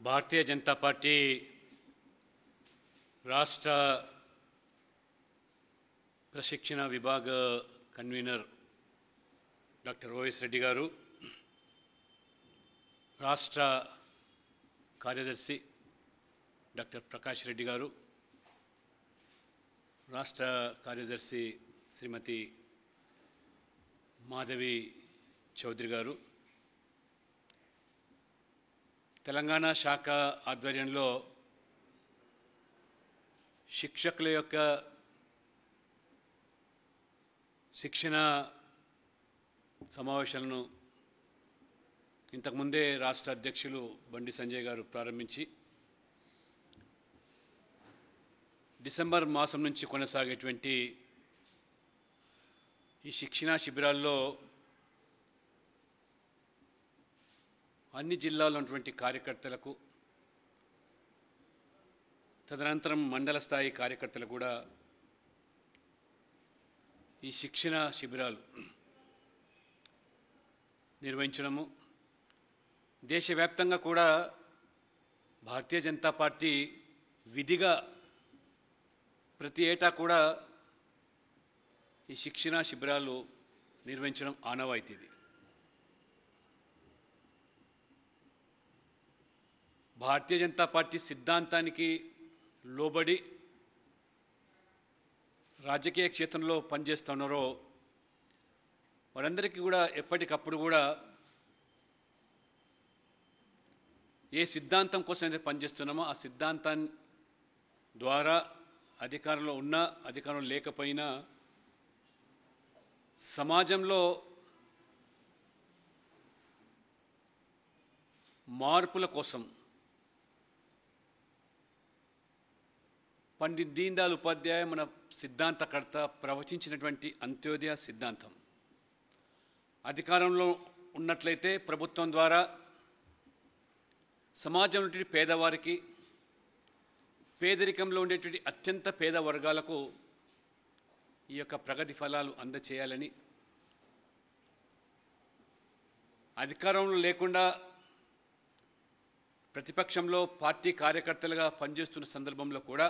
Bharatiya Janata party రాష్ట్ర ప్రశిక్షణ విభాగ convener doctor OS Reddy గారు, రాష్ట్ర కార్యదర్శి డాక్టర్ ప్రకాష్ రెడ్డి గారు, రాష్ట్ర కార్యదర్శి శ్రీమతి మాధవి చౌదరి గారు, తెలంగాణ శాఖ ఆధ్వర్యంలో శిక్షకుల యొక్క శిక్షణ సమావేశాలను ఇంతకుముందే రాష్ట్ర అధ్యక్షులు బండి సంజయ్ గారు ప్రారంభించి డిసెంబర్ మాసం నుంచి కొనసాగేటువంటి ఈ శిక్షణా శిబిరాల్లో అన్ని జిల్లాల్లో ఉన్నటువంటి కార్యకర్తలకు, తదనంతరం మండల స్థాయి కార్యకర్తలు కూడా ఈ శిక్షణ శిబిరాలు నిర్వహించడము, దేశవ్యాప్తంగా కూడా భారతీయ జనతా పార్టీ విధిగా ప్రతి ఏటా కూడా ఈ శిక్షణ శిబిరాలు నిర్వహించడం ఆనవాయితీది. భారతీయ జనతా పార్టీ సిద్ధాంతానికి లోబడి రాజకీయ క్షేత్రంలో పనిచేస్తున్నారో వారందరికీ కూడా ఎప్పటికప్పుడు కూడా ఏ సిద్ధాంతం కోసం అయితే పనిచేస్తున్నామో ఆ సిద్ధాంతం ద్వారా అధికారంలో ఉన్నా అధికారంలో లేకపోయినా సమాజంలో మార్పుల కోసం పండిత్ దీన్ దయాళ్ ఉపాధ్యాయ మన సిద్ధాంతకర్త ప్రవచించినటువంటి అంత్యోదయ సిద్ధాంతం అధికారంలో ఉన్నట్లయితే ప్రభుత్వం ద్వారా సమాజంలో పేదవారికి, పేదరికంలో ఉండేటువంటి అత్యంత పేద వర్గాలకు ఈ యొక్క ప్రగతి ఫలాలు అందచేయాలని, అధికారంలో లేకుండా ప్రతిపక్షంలో పార్టీ కార్యకర్తలుగా పనిచేస్తున్న సందర్భంలో కూడా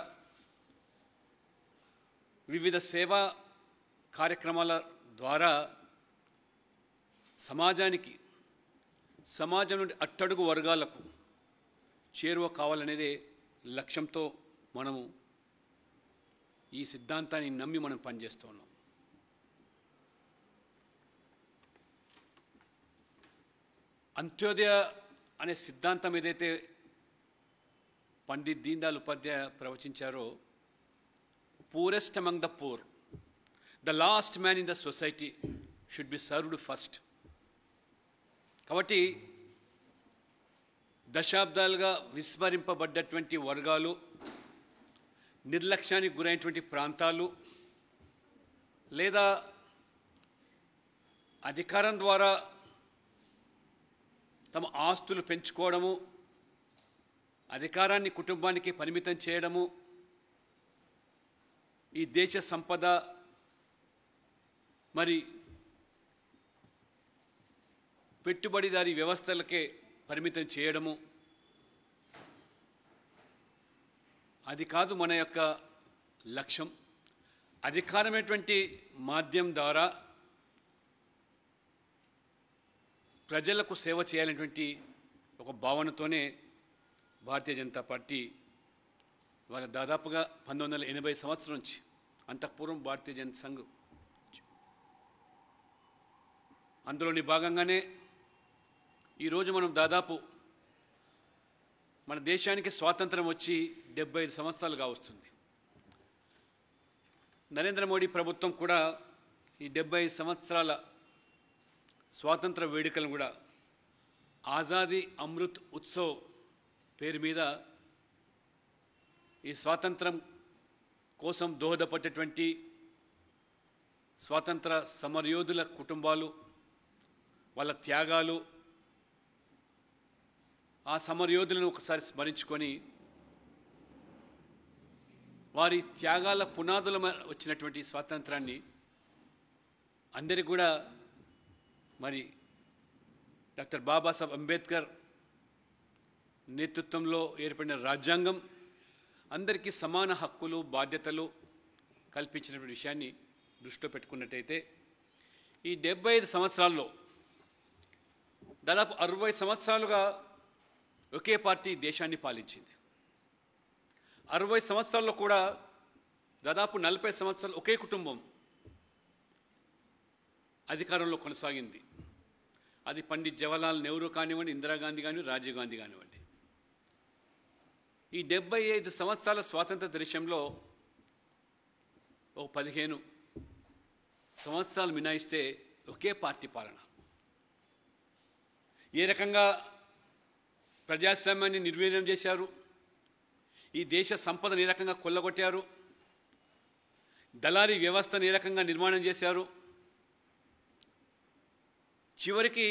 వివిధ సేవా కార్యక్రమాల ద్వారా సమాజానికి, సమాజం నుండి అట్టడుగు వర్గాలకు చేరువ కావాలనేదే లక్ష్యంతో మనము ఈ సిద్ధాంతాన్ని నమ్మి మనం పనిచేస్తూ ఉన్నాం. అంత్యోదయ అనే సిద్ధాంతం ఏదైతే పండిత్ దీన్ దయాళ్ ఉపాధ్యాయ ప్రవచించారో, poorest among the poor, the last man in the society should be served first. కాబట్టి దశాబ్దాలుగా విస్మరింపబడ్డటువంటి వర్గాలు, నిర్లక్ష్యానికి గురైనటువంటి ప్రాంతాలు, లేదా అధికారం ద్వారా తమ ఆస్తులు పెంచుకోవడము, అధికారాన్ని కుటుంబానికి పరిమితం చేయడము, ఈ దేశ సంపద మరి పెట్టుబడిదారీ వ్యవస్థలకే పరిమితం చేయడము, అది కాదు మన యొక్క లక్ష్యం. అధికారమైనటువంటి మాధ్యమం ద్వారా ప్రజలకు సేవ చేయాలనేటువంటి ఒక భావనతోనే భారతీయ జనతా పార్టీ వాళ్ళ దాదాపుగా 1980 సంవత్సరం నుంచి, అంతఃపూర్వం భారతీయ జనతా సంఘ్, అందులోని భాగంగానే ఈరోజు మనం దాదాపు మన దేశానికి స్వాతంత్రం వచ్చి 75 సంవత్సరాలుగా వస్తుంది. నరేంద్ర మోడీ ప్రభుత్వం కూడా ఈ 75 సంవత్సరాల స్వాతంత్ర వేడుకలను కూడా ఆజాదీ అమృత్ ఉత్సవ్ పేరు మీద ఈ స్వాతంత్రం కోసం దోహదపడ్డటువంటి స్వాతంత్ర సమరయోధుల కుటుంబాలు, వాళ్ళ త్యాగాలు, ఆ సమరయోధులను ఒకసారి స్మరించుకొని వారి త్యాగాల పునాదుల వచ్చినటువంటి స్వాతంత్రాన్ని అందరికీ కూడా మరి డాక్టర్ బాబాసాహెబ్ అంబేద్కర్ నేతృత్వంలో ఏర్పడిన రాజ్యాంగం అందరికీ సమాన హక్కులు బాధ్యతలు కల్పించినటువంటి విషయాన్ని దృష్టిలో పెట్టుకున్నట్టయితే ఈ 75 సంవత్సరాల్లో దాదాపు 60 సంవత్సరాలుగా ఒకే పార్టీ దేశాన్ని పాలించింది. 60 సంవత్సరాల్లో కూడా దాదాపు 40 సంవత్సరాలు ఒకే కుటుంబం అధికారంలో కొనసాగింది. అది పండిత్ జవహర్లాల్ నెహ్రూ కానివ్వండి, ఇందిరాగాంధీ కానివ్వండి, రాజీవ్ గాంధీ కానివ్వండి. ఈ 75 సంవత్సరాల స్వాతంత్ర దేశంలో ఒక 15 సంవత్సరాలు మినాయిస్తే ఒకే పార్టీ పాలన. ఏ రకంగా ప్రజాస్వామ్యాన్ని నిర్వీర్యం చేశారు, ఈ దేశ సంపదను ఏ రకంగా కొల్లగొట్టారు, దళారీ వ్యవస్థను ఏ రకంగా నిర్మాణం చేశారు, చివరికి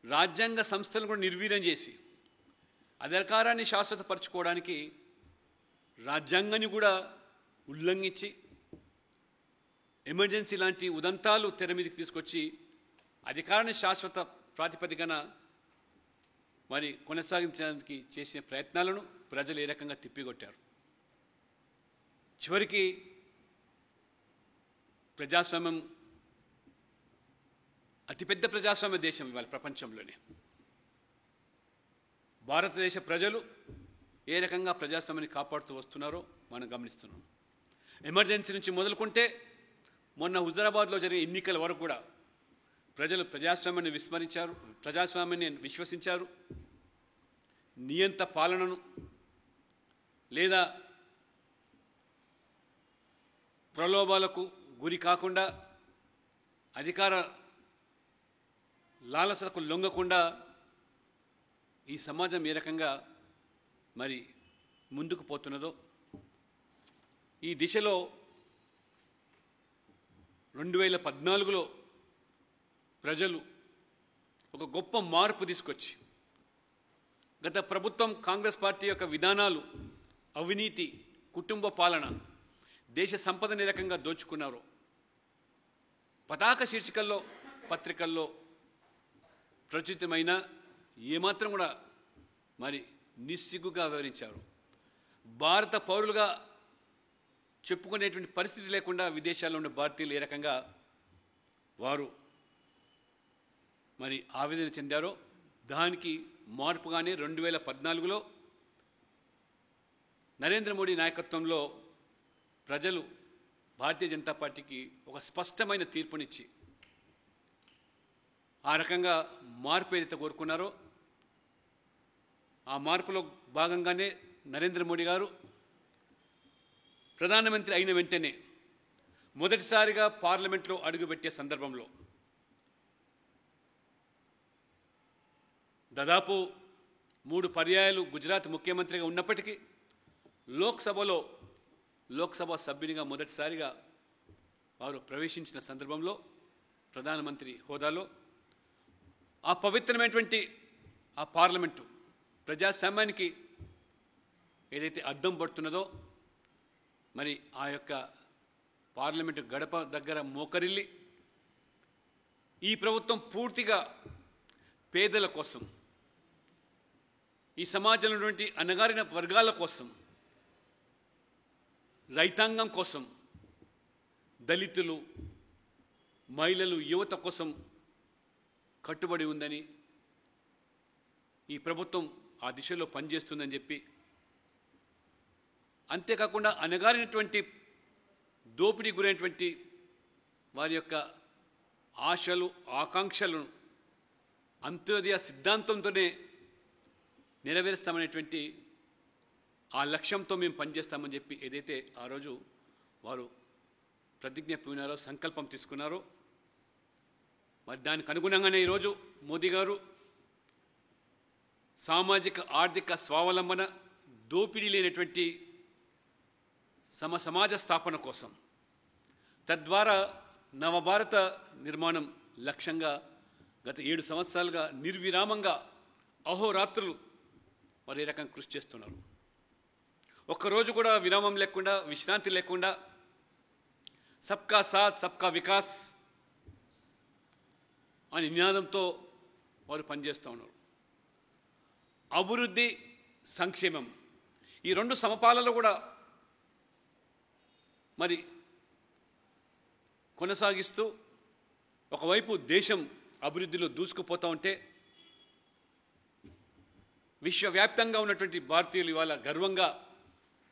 రాజ్యాంగ సంస్థలను కూడా నిర్వీర్యం చేసి అధికారాన్ని శాశ్వతపరచుకోవడానికి రాజ్యాంగాన్ని కూడా ఉల్లంఘించి ఎమర్జెన్సీ లాంటి ఉదంతాలు తెర మీదకి తీసుకొచ్చి అధికారాన్ని శాశ్వత ప్రాతిపదికన మరి కొనసాగించడానికి చేసిన ప్రయత్నాలను ప్రజలు ఏ రకంగా తిప్పికొట్టారు. చివరికి ప్రజాస్వామ్యం అతిపెద్ద ప్రజాస్వామ్య దేశం ఇవాళ ప్రపంచంలోనే. భారతదేశ ప్రజలు ఏ రకంగా ప్రజాస్వామ్యాన్ని కాపాడుతూ వస్తున్నారో మనం గమనిస్తున్నాం. ఎమర్జెన్సీ నుంచి మొదలుకుంటే మొన్న హుజరాబాద్లో జరిగే ఎన్నికల వరకు కూడా ప్రజలు ప్రజాస్వామ్యాన్ని విస్మరించారు, ప్రజాస్వామ్యాన్ని విశ్వసించారు. నియంత పాలనను లేదా ప్రలోభాలకు గురి కాకుండా అధికార లాలసలకు లొంగకుండా ఈ సమాజం ఏ రకంగా మరి ముందుకు పోతున్నదో ఈ దిశలో 2014లో ప్రజలు ఒక గొప్ప మార్పు తీసుకొచ్చి గత ప్రభుత్వం కాంగ్రెస్ పార్టీ యొక్క విధానాలు, అవినీతి, కుటుంబ పాలన, దేశ సంపదను ఏ రకంగా దోచుకున్నారో పతాక శీర్షికల్లో పత్రికల్లో ప్రచురితమైన ఏమాత్రం కూడా మరి నిస్సిగ్గుగా వివరించారు. భారత పౌరులుగా చెప్పుకునేటువంటి పరిస్థితి లేకుండా విదేశాల్లో ఉన్న భారతీయులు ఏ రకంగా వారు మరి ఆవేదన చెందారో దానికి మార్పుగానే 2014లో నరేంద్ర మోడీ నాయకత్వంలో ప్రజలు భారతీయ జనతా పార్టీకి ఒక స్పష్టమైన తీర్పునిచ్చి ఆ రకంగా మార్పు ఏదైతే కోరుకున్నారో ఆ మార్పులో భాగంగానే నరేంద్ర మోడీ గారు ప్రధానమంత్రి అయిన వెంటనే మొదటిసారిగా పార్లమెంట్లో అడుగుపెట్టే సందర్భంలో దాదాపు 3 పర్యాయాలు గుజరాత్ ముఖ్యమంత్రిగా ఉన్నప్పటికీ లోక్సభ సభ్యునిగా మొదటిసారిగా వారు ప్రవేశించిన సందర్భంలో ప్రధానమంత్రి హోదాలో ఆ పవిత్రమైనటువంటి ఆ పార్లమెంటు ప్రజాస్వామ్యానికి ఏదైతే అద్దం పడుతున్నదో మరి ఆ యొక్క పార్లమెంటు గడప దగ్గర మోకరిల్లి ఈ ప్రభుత్వం పూర్తిగా పేదల కోసం, ఈ సమాజంలో ఉన్నటువంటి అణగారిన వర్గాల కోసం, రైతాంగం కోసం, దళితులు, మహిళలు, యువత కోసం కట్టుబడి ఉందని, ఈ ప్రభుత్వం ఆ దిశలో పనిచేస్తుందని చెప్పి, అంతేకాకుండా అణగారినటువంటి దోపిడీ గురైనటువంటి వారి యొక్క ఆశలు, ఆకాంక్షలను అంత్యోదయ సిద్ధాంతంతోనే నెరవేరుస్తామనేటువంటి ఆ లక్ష్యంతో మేము పనిచేస్తామని చెప్పి ఏదైతే ఆ రోజు వారు ప్రతిజ్ఞ పూనారో, సంకల్పం తీసుకున్నారో మరి దానికి అనుగుణంగానే ఈరోజు మోదీ గారు సామాజిక ఆర్థిక స్వావలంబన, దోపిడీ లేనటువంటి సమాజ స్థాపన కోసం, తద్వారా నవభారత నిర్మాణం లక్ష్యంగా గత 7 సంవత్సరాలుగా నిర్విరామంగా అహోరాత్రులు మరి ఏ రకంగా కృషి చేస్తున్నారు. ఒక్కరోజు కూడా విరామం లేకుండా, విశ్రాంతి లేకుండా సబ్కా సాత్ సబ్కా వికాస్ అనే నినాదంతో వారు పనిచేస్తూ ఉన్నారు. అభివృద్ధి, సంక్షేమం ఈ రెండు సమపాలలో కూడా మరి కొనసాగిస్తూ ఒకవైపు దేశం అభివృద్ధిలో దూసుకుపోతూ ఉంటే విశ్వవ్యాప్తంగా ఉన్నటువంటి భారతీయులు ఇవాళ గర్వంగా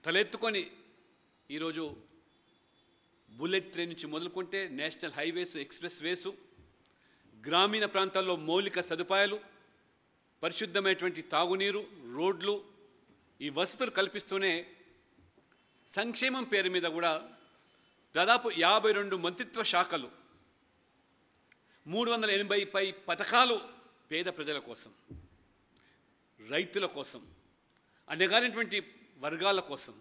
తలెత్తుకొని ఈరోజు బుల్లెట్ ట్రైన్ నుంచి మొదలుకుంటే నేషనల్ హైవేస్, ఎక్స్ప్రెస్ వేసు, గ్రామీణ ప్రాంతాల్లో మౌలిక సదుపాయాలు, పరిశుద్ధమైనటువంటి తాగునీరు, రోడ్లు, ఈ వసతులు కల్పిస్తూనే సంక్షేమం పేరు మీద కూడా దాదాపు 52 మంత్రిత్వ శాఖలు, 380 పై పథకాలు పేద ప్రజల కోసం, రైతుల కోసం, అణగారినటువంటి వర్గాల కోసం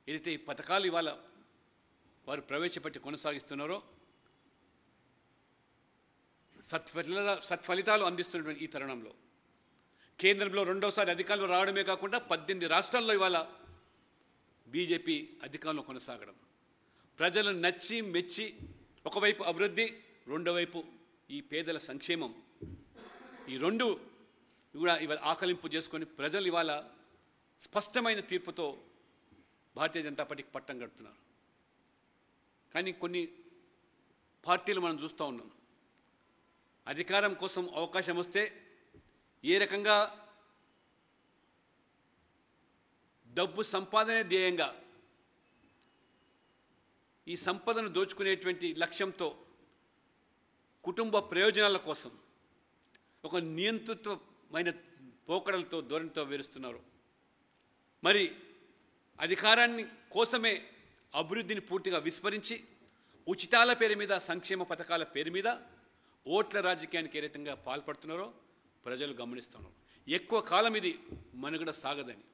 ఏదైతే ఈ పథకాలు ఇవాళ వారు ప్రవేశపెట్టి కొనసాగిస్తున్నారో సత్ఫలితాలు అందిస్తున్నటువంటి ఈ తరుణంలో కేంద్రంలో రెండోసారి అధికారంలో రావడమే కాకుండా 18 రాష్ట్రాల్లో ఇవాళ బీజేపీ అధికారంలో కొనసాగడం, ప్రజలు నచ్చి మెచ్చి ఒకవైపు అభివృద్ధి, రెండో వైపు ఈ పేదల సంక్షేమం, ఈ రెండు కూడా ఇవాళ ఆకలింపు చేసుకొని ప్రజలు ఇవాళ స్పష్టమైన తీర్పుతో భారతీయ జనతా పార్టీకి పట్టం కడుతున్నారు. కానీ కొన్ని పార్టీలు మనం చూస్తూ ఉన్నాం, అధికారం కోసం అవకాశం వస్తే ఏ రకంగా డబ్బు సంపాదనే ధ్యేయంగా ఈ సంపదను దోచుకునేటువంటి లక్ష్యంతో కుటుంబ ప్రయోజనాల కోసం ఒక నియంతృత్వమైన పోకడలతో ధోరణితో వేరుస్తున్నారు. మరి అధికారాన్ని కోసమే అభివృద్ధిని పూర్తిగా విస్మరించి ఉచితాల పేరు మీద, సంక్షేమ పథకాల పేరు మీద ఓట్ల రాజకీయానికి ఏ రకంగా పాల్పడుతున్నారో ప్రజలు గమనిస్తున్నారు. ఎక్కువ కాలం ఇది మనుగడ సాగదని.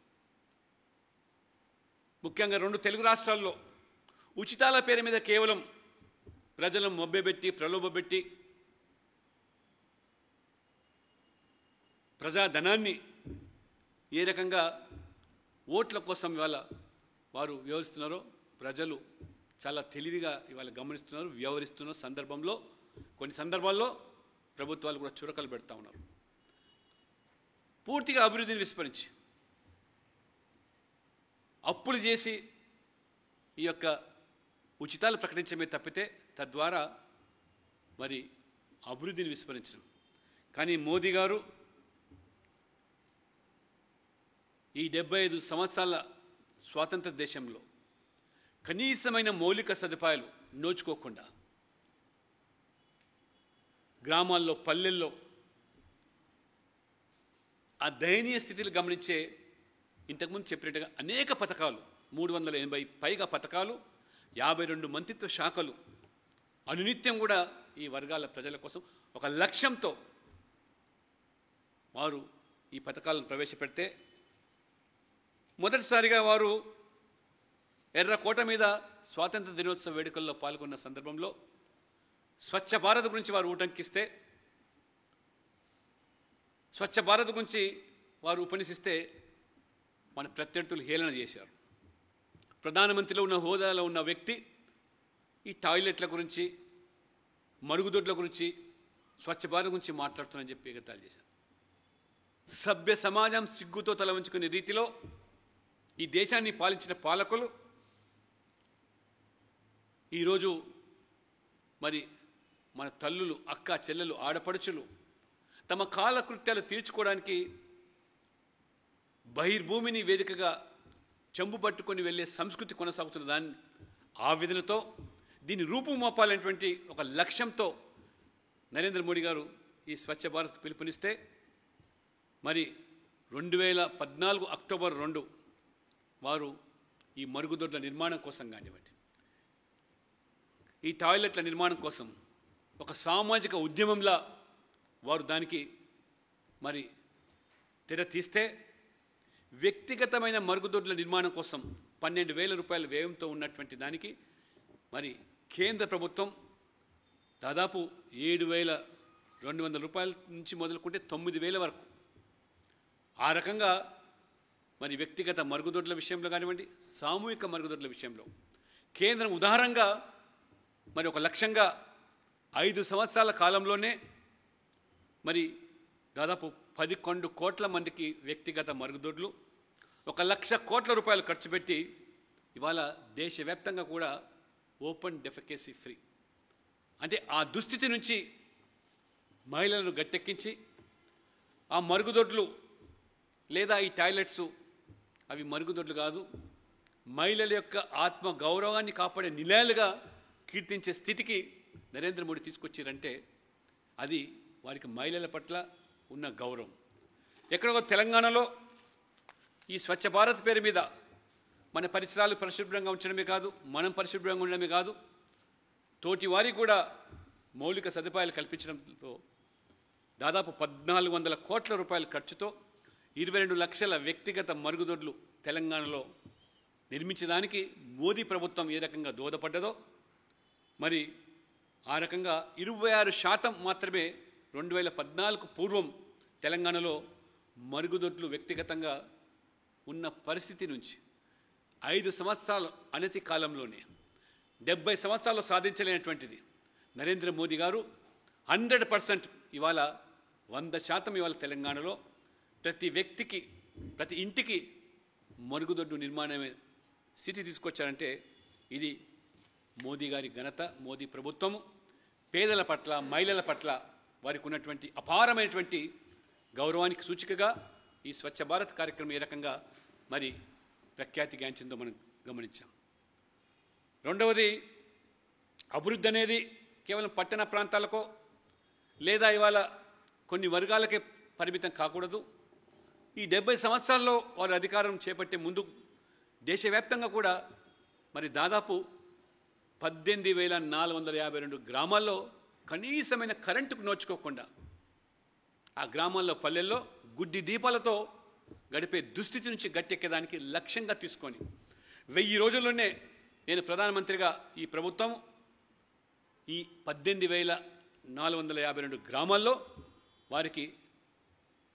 ముఖ్యంగా 2 తెలుగు రాష్ట్రాల్లో ఉచితాల పేరు మీద కేవలం ప్రజలను మొబ్బెబెట్టి, ప్రలోభపెట్టి ప్రజాధనాన్ని ఏ రకంగా ఓట్ల కోసం ఇవాళ వారు వ్యవహరిస్తున్నారో ప్రజలు చాలా తెలివిగా ఇవాళ గమనిస్తున్నారు, వ్యవహరిస్తున్న సందర్భంలో కొన్ని సందర్భాల్లో ప్రభుత్వాలు కూడా చురకలు పెడతా ఉన్నారు. పూర్తిగా అభివృద్ధిని విస్మరించి అప్పులు చేసి ఈ యొక్క ఉచితాలు ప్రకటించమే తప్పితే తద్వారా మరి అభివృద్ధిని విస్మరించడం. కానీ మోదీ గారు ఈ 75 సంవత్సరాల స్వాతంత్ర దేశంలో కనీసమైన మౌలిక సదుపాయాలు నోచుకోకుండా గ్రామాల్లో, పల్లెల్లో ఆ దయనీయ స్థితిని గమనించే ఇంతకుముందు చెప్పినట్టుగా అనేక పథకాలు, 380 పైగా పథకాలు, 52 మంత్రిత్వ శాఖలు అనునిత్యం కూడా ఈ వర్గాల ప్రజల కోసం ఒక లక్ష్యంతో వారు ఈ పథకాలను ప్రవేశపెడితే మొదటిసారిగా వారు ఎర్రకోట మీద స్వాతంత్ర దినోత్సవ వేడుకల్లో పాల్గొన్న సందర్భంలో స్వచ్ఛ భారత్ గురించి వారు ఉటంకిస్తే, స్వచ్ఛ భారత్ గురించి వారు ఉపన్యసిస్తే మన ప్రత్యర్థులు హేళన చేశారు. ప్రధానమంత్రిలో ఉన్న హోదాలో ఉన్న వ్యక్తి ఈ టాయిలెట్ల గురించి, మరుగుదొడ్ల గురించి, స్వచ్ఛ భారత్ గురించి మాట్లాడుతున్నారని చెప్పి ఎగతాళి చేశారు. సభ్య సమాజం సిగ్గుతో తల వంచుకునే రీతిలో ఈ దేశాన్ని పాలించిన పాలకులు ఈరోజు మరి మన తల్లులు, అక్క చెల్లెలు, ఆడపడుచులు తమ కాలకృత్యాలు తీర్చుకోవడానికి బహిర్భూమిని వేదికగా చెంబు పట్టుకొని వెళ్ళే సంస్కృతి కొనసాగుతున్న దాన్ని ఆవేదనతో దీన్ని రూపుమాపాలనేటువంటి ఒక లక్ష్యంతో నరేంద్ర మోడీ గారు ఈ స్వచ్ఛ భారత్ పిలుపునిస్తే మరి 2014 అక్టోబర్ 2 వారు ఈ మరుగుదొడ్ల నిర్మాణం కోసం కానివ్వండి, ఈ టాయిలెట్ల నిర్మాణం కోసం ఒక సామాజిక ఉద్యమంలా వారు దానికి మరి తెర తీస్తే వ్యక్తిగతమైన మరుగుదొడ్ల నిర్మాణం కోసం 12,000 రూపాయల వ్యయంతో ఉన్నటువంటి దానికి మరి కేంద్ర ప్రభుత్వం దాదాపు 7,200 రూపాయల నుంచి మొదలుకుంటే 9,000 వరకు ఆ రకంగా మరి వ్యక్తిగత మరుగుదొడ్ల విషయంలో కానివ్వండి, సామూహిక మరుగుదొడ్ల విషయంలో కేంద్రం ఉదాహరణగా మరి ఒక లక్ష్యంగా 5 సంవత్సరాల కాలంలోనే మరి దాదాపు 11 కోట్ల మందికి వ్యక్తిగత మరుగుదొడ్లు, 1,00,000 కోట్ల రూపాయలు ఖర్చు పెట్టి ఇవాళ దేశవ్యాప్తంగా కూడా ఓపెన్ డెఫెకేసీ ఫ్రీ, అంటే ఆ దుస్థితి నుంచి మహిళలను గట్టెక్కించి ఆ మరుగుదొడ్లు లేదా ఈ టాయిలెట్స్ అవి మరుగుదొడ్లు కాదు, మహిళల యొక్క ఆత్మ గౌరవాన్ని కాపాడే నిలయాలుగా కీర్తించే స్థితికి నరేంద్ర మోడీ తీసుకొచ్చారంటే అది వారికి మహిళల పట్ల ఉన్న గౌరవం. ఎక్కడో తెలంగాణలో ఈ స్వచ్ఛ భారత్ పేరు మీద మన పరిసరాలు పరిశుభ్రంగా ఉంచడమే కాదు, మనం పరిశుభ్రంగా ఉండడమే కాదు, తోటి వారికి కూడా మౌలిక సదుపాయాలు కల్పించడంతో దాదాపు 1,400 కోట్ల రూపాయల ఖర్చుతో 22 లక్షల వ్యక్తిగత మరుగుదొడ్లు తెలంగాణలో నిర్మించడానికి మోదీ ప్రభుత్వం ఏ రకంగా దోహదపడ్డదో, మరి ఆ రకంగా 26% మాత్రమే 2014 పూర్వం తెలంగాణలో మరుగుదొడ్లు వ్యక్తిగతంగా ఉన్న పరిస్థితి నుంచి 5 సంవత్సరాల అనతి కాలంలోనే 70 సంవత్సరాలు సాధించలేనటువంటిది నరేంద్ర మోదీ గారు 100% ఇవాళ 100% ఇవాళ తెలంగాణలో ప్రతి వ్యక్తికి ప్రతి ఇంటికి మరుగుదొడ్డు నిర్మాణమే స్థితి తీసుకొచ్చారంటే ఇది మోదీ గారి ఘనత, మోదీ ప్రభుత్వము పేదల పట్ల మహిళల పట్ల వారికి ఉన్నటువంటి అపారమైనటువంటి గౌరవానికి సూచికగా ఈ స్వచ్ఛ భారత్ కార్యక్రమం ఏ రకంగా మరి ప్రఖ్యాతి గాంచిందో మనం గమనించాం. రెండవది, అభివృద్ధి అనేది కేవలం పట్టణ ప్రాంతాలకో లేదా ఇవాళ కొన్ని వర్గాలకే పరిమితం కాకూడదు. ఈ 70 సంవత్సరాల్లో వారు అధికారం చేపట్టే ముందు దేశవ్యాప్తంగా కూడా మరి దాదాపు 18,452 గ్రామాల్లో కనీసమైన కరెంటుకు నోచుకోకుండా ఆ గ్రామాల్లో పల్లెల్లో గుడ్డి దీపాలతో గడిపే దుస్థితి నుంచి గట్టెక్కేదానికి లక్ష్యంగా తీసుకొని 1000 రోజుల్లోనే నేను ప్రధానమంత్రిగా ఈ ప్రభుత్వం ఈ 18,452 గ్రామాల్లో వారికి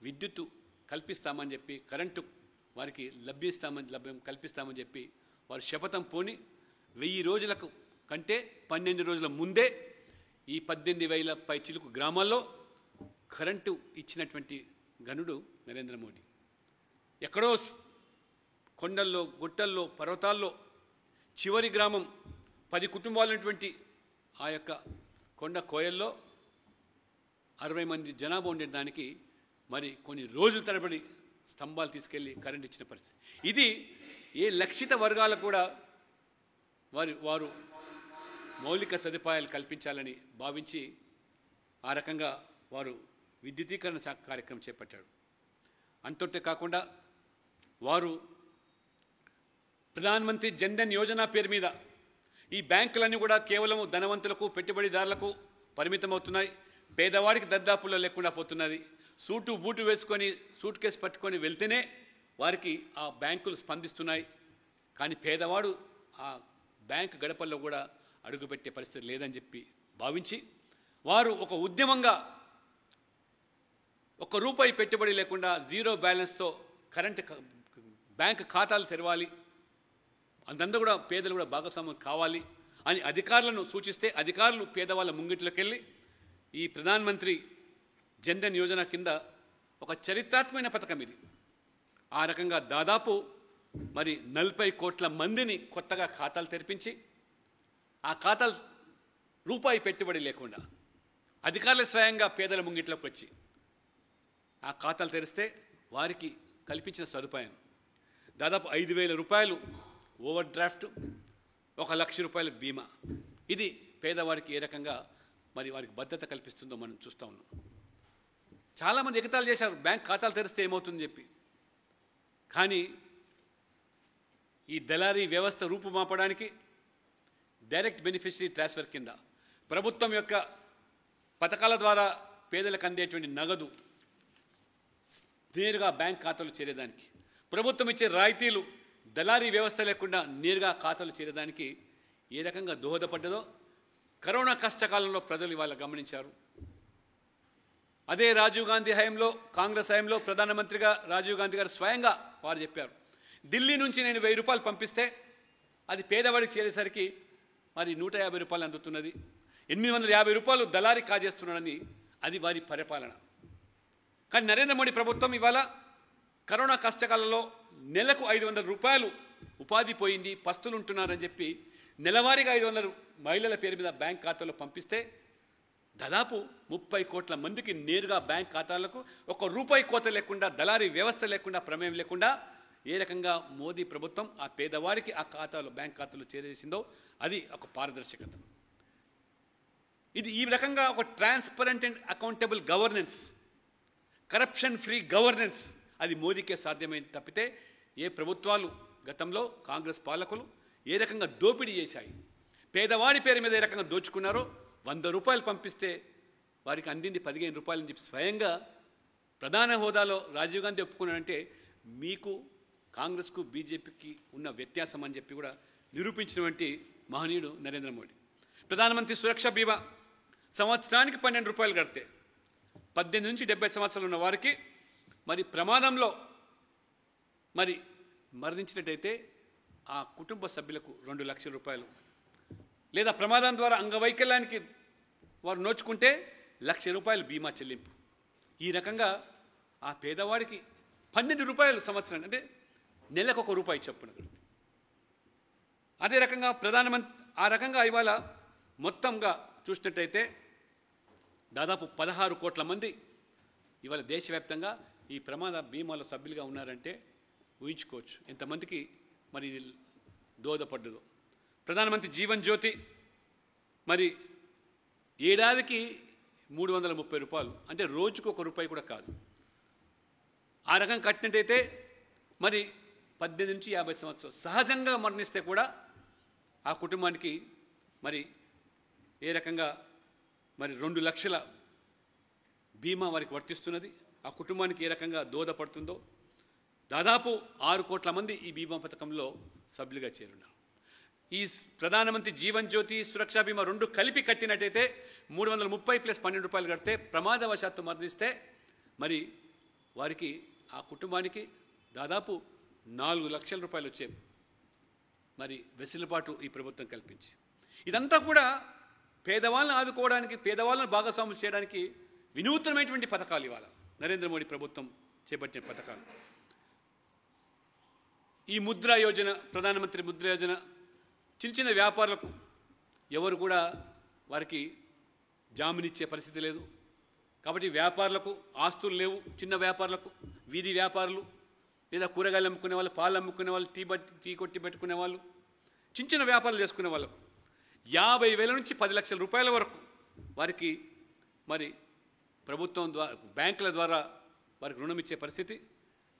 విద్యుత్తు కల్పిస్తామని చెప్పి, కరెంటు వారికి కల్పిస్తామని చెప్పి వారు శపథం పూని 1000 రోజులకు కంటే 12 రోజుల ముందే ఈ 18,000 పై చిలుకు గ్రామాల్లో కరెంటు ఇచ్చినటువంటి ఘనుడు నరేంద్ర మోడీ. ఎక్కడో కొండల్లో, గుట్టల్లో, పర్వతాల్లో చివరి గ్రామం 10 కుటుంబాలైనటువంటి ఆ యొక్క కొండ కోయల్లో 60 మంది జనాభా ఉండడానికి మరి కొన్ని రోజుల తరబడి స్తంభాలు తీసుకెళ్ళి కరెంట్ ఇచ్చిన పరిస్థితి. ఇది ఏ లక్షిత వర్గాలకు కూడా వారు మౌలిక సదుపాయాలు కల్పించాలని భావించి ఆ రకంగా వారు విద్యుదీకరణ కార్యక్రమం చేపట్టాడు. అంతటితో కాకుండా వారు ప్రధానమంత్రి జన్ధన్ యోజన పేరు మీద ఈ బ్యాంకులన్నీ కూడా కేవలం ధనవంతులకు, పెట్టుబడిదారులకు పరిమితమవుతున్నాయి. పేదవాడికి దద్దాపుల్లో లేకుండా పోతున్నది. సూటు బూటు వేసుకొని సూట్ కేసు పట్టుకొని వెళ్తేనే వారికి ఆ బ్యాంకులు స్పందిస్తున్నాయి. కానీ పేదవాడు ఆ బ్యాంకు గడపల్లో కూడా అడుగుపెట్టే పరిస్థితి లేదని చెప్పి భావించి వారు ఒక ఉద్యమంగా ₹1 పెట్టుబడి లేకుండా జీరో బ్యాలెన్స్తో కరెంటు బ్యాంకు ఖాతాలు తెరవాలి, అందంతా కూడా పేదలు కూడా భాగస్వామ్యం కావాలి అని అధికారులను సూచిస్తే అధికారులు పేదవాళ్ళ ముంగిట్లోకి వెళ్ళి ఈ ప్రధానమంత్రి జన్ధన్ యోజన కింద ఒక చరిత్రాత్మకమైన పథకం ఇది. ఆ రకంగా దాదాపు మరి 40 కోట్ల మందిని కొత్తగా ఖాతాలు తెరిపించి ఆ ఖాతాలు ₹1 పెట్టుబడి లేకుండా అధికారులు స్వయంగా పేదల ముంగిట్లోకి వచ్చి ఆ ఖాతాలు తెరిస్తే వారికి కల్పించిన సదుపాయం దాదాపు 5,000 రూపాయలు ఓవర్ డ్రాఫ్ట్, 1,00,000 రూపాయల బీమా. ఇది పేదవారికి ఏ రకంగా మరి వారికి భద్రత కల్పిస్తుందో మనం చూస్తూ ఉన్నాం. చాలామంది ఎగతాళి చేశారు బ్యాంక్ ఖాతాలు తెరిస్తే ఏమవుతుందని చెప్పి. కానీ ఈ దళారీ వ్యవస్థ రూపుమాపడానికి డైరెక్ట్ బెనిఫిషరీ ట్రాన్స్ఫర్ కింద ప్రభుత్వం యొక్క పథకాల ద్వారా పేదలకు అందేటువంటి నగదు నేరుగా బ్యాంక్ ఖాతాలు చేరేదానికి, ప్రభుత్వం ఇచ్చే రాయితీలు దళారీ వ్యవస్థ లేకుండా నేరుగా ఖాతాలు చేరేదానికి ఏ రకంగా దోహదపడ్డదో కరోనా కష్టకాలంలో ప్రజలు ఇవాళ గమనించారు. అదే రాజీవ్ గాంధీ హయాంలో, కాంగ్రెస్ హయాంలో ప్రధానమంత్రిగా రాజీవ్ గాంధీ గారు స్వయంగా వారు చెప్పారు, ఢిల్లీ నుంచి నేను 1000 రూపాయలు పంపిస్తే అది పేదవాడికి చేరేసరికి మరి 150 రూపాయలు అందుతున్నది, 850 రూపాయలు దళారీ కాజేస్తున్నాడని. అది వారి పరిపాలన. కానీ నరేంద్ర మోడీ ప్రభుత్వం ఇవాళ కరోనా కష్టకాలంలో నెలకు 500 రూపాయలు ఉపాధి పోయింది, పస్తులు ఉంటున్నారని చెప్పి నెలవారీగా 500 మహిళల పేరు మీద బ్యాంక్ ఖాతాలో పంపిస్తే దాదాపు 30 కోట్ల మందికి నేరుగా బ్యాంక్ ఖాతాలకు ఒక రూపాయి కోత లేకుండా, దళారీ వ్యవస్థ లేకుండా, ప్రమేయం లేకుండా ఏ రకంగా మోదీ ప్రభుత్వం ఆ పేదవాడికి ఆ ఖాతాలో బ్యాంక్ ఖాతాలో చేరేసిందో అది ఒక పారదర్శకత. ఇది ఈ రకంగా ఒక transparent and accountable governance, corruption free governance అది మోదీకే సాధ్యమైంది తప్పితే ఏ ప్రభుత్వాలు గతంలో కాంగ్రెస్ పాలకులు ఏ రకంగా దోపిడీ చేశాయి, పేదవాడి పేరు మీద ఏ రకంగా దోచుకున్నారో 100 రూపాయలు పంపిస్తే వారికి అందింది 15 రూపాయలని చెప్పి స్వయంగా ప్రధాన హోదాలో రాజీవ్ గాంధీ ఒప్పుకున్నాడంటే మీకు కాంగ్రెస్కు బీజేపీకి ఉన్న వ్యత్యాసం అని చెప్పి కూడా నిరూపించినటువంటి మహనీయుడు నరేంద్ర మోడీ. ప్రధానమంత్రి సురక్ష బీమా సంవత్సరానికి 12 రూపాయలు కడితే 18 నుంచి 70 సంవత్సరాలు ఉన్న వారికి మరి ప్రమాదంలో మరి మరణించినట్టయితే ఆ కుటుంబ సభ్యులకు 2 లక్షల రూపాయలు, లేదా ప్రమాదం ద్వారా అంగవైకల్యానికి వారు నోచుకుంటే 1 లక్ష రూపాయలు బీమా చెల్లింపు. ఈ రకంగా ఆ పేదవాడికి 12 రూపాయలు సంవత్సరం అంటే నెలకు 1 రూపాయి చొప్పున. అదే రకంగా ప్రధానమంత్రి ఆ రకంగా ఇవాళ మొత్తంగా చూసినట్టయితే దాదాపు 16 కోట్ల మంది ఇవాళ దేశవ్యాప్తంగా ఈ ప్రమాద బీమాల సభ్యులుగా ఉన్నారంటే ఊహించుకోవచ్చు ఎంతమందికి మరి ఇది దోహదపడ్డదో. ప్రధానమంత్రి జీవన్ జ్యోతి మరి ఏడాదికి 330 రూపాయలు అంటే రోజుకు 1 రూపాయి కూడా కాదు. ఆ రకంగా కట్టినట్టయితే మరి 18 నుంచి 50 సంవత్సరాలు సహజంగా మరణిస్తే కూడా ఆ కుటుంబానికి మరి ఏ రకంగా మరి 2 లక్షల బీమా వారికి వర్తిస్తున్నది, ఆ కుటుంబానికి ఏ రకంగా దోహదపడుతుందో. దాదాపు 6 కోట్ల మంది ఈ బీమా పథకంలో సభ్యులుగా చేరున్నారు. ఈ ప్రధానమంత్రి జీవన్ జ్యోతి సురక్షా బీమా 2 కలిపి కట్టినట్టయితే 330 ప్లస్ 12 రూపాయలు కడితే ప్రమాదవశాత్తు మరణిస్తే మరి వారికి ఆ కుటుంబానికి దాదాపు 4 లక్షల రూపాయలు వచ్చే మరి వెసులుబాటు ఈ ప్రభుత్వం కల్పించి, ఇదంతా కూడా పేదవాళ్ళని ఆదుకోవడానికి, పేదవాళ్ళను భాగస్వాములు చేయడానికి వినూత్నమైనటువంటి పథకాలు ఇవాళ నరేంద్ర మోడీ ప్రభుత్వం చేపట్టిన పథకాలు. ఈ ముద్రా యోజన, ప్రధానమంత్రి ముద్రా యోజన చిన్న చిన్న వ్యాపారులకు ఎవరు కూడా వారికి జామీనిచ్చే పరిస్థితి లేదు. కాబట్టి వ్యాపారులకు ఆస్తులు లేవు, చిన్న వ్యాపారులకు, వీధి వ్యాపారులు లేదా కూరగాయలు అమ్ముకునే వాళ్ళు, పాలు అమ్ముకునే వాళ్ళు, టీ కొట్టి పెట్టుకునే వాళ్ళు, చిన్న చిన్న వ్యాపారాలు చేసుకునే వాళ్ళకు 50,000 నుంచి 10 లక్షల రూపాయల వరకు వారికి మరి ప్రభుత్వం ద్వారా, బ్యాంకుల ద్వారా వారికి రుణం ఇచ్చే పరిస్థితి.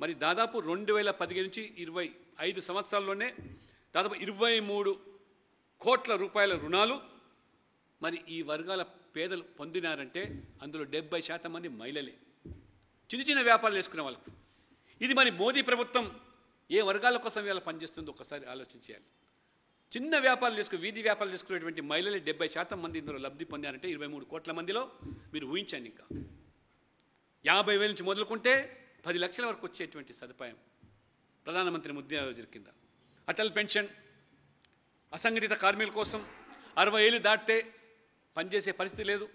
మరి దాదాపు 2015 నుంచి 25 సంవత్సరాల్లోనే దాదాపు 23 కోట్ల రూపాయల రుణాలు మరి ఈ వర్గాల పేదలు పొందినారంటే అందులో 70% మంది మహిళలే, చిన్న చిన్న వ్యాపారాలు చేసుకునే వాళ్ళకు. ఇది మరి మోదీ ప్రభుత్వం ఏ వర్గాల కోసం ఇలా పనిచేస్తుందో ఒకసారి ఆలోచించాలి. చిన్న వ్యాపారాలు చేసుకుని, వీధి వ్యాపారాలు చేసుకునేటువంటి మహిళలే 70% మంది ఇందులో లబ్ధి పొందారంటే 23 కోట్ల మందిలో మీరు ఊహించండి. ఇంకా 50,000 నుంచి మొదలుకుంటే 10 లక్షల వరకు వచ్చేటువంటి సదుపాయం ప్రధానమంత్రి ముద్రా యోజన కింద. అటల్ పెన్షన్ అసంఘటిత కార్మికుల కోసం 60 ఏళ్ళు దాటితే పనిచేసే పరిస్థితి లేదు,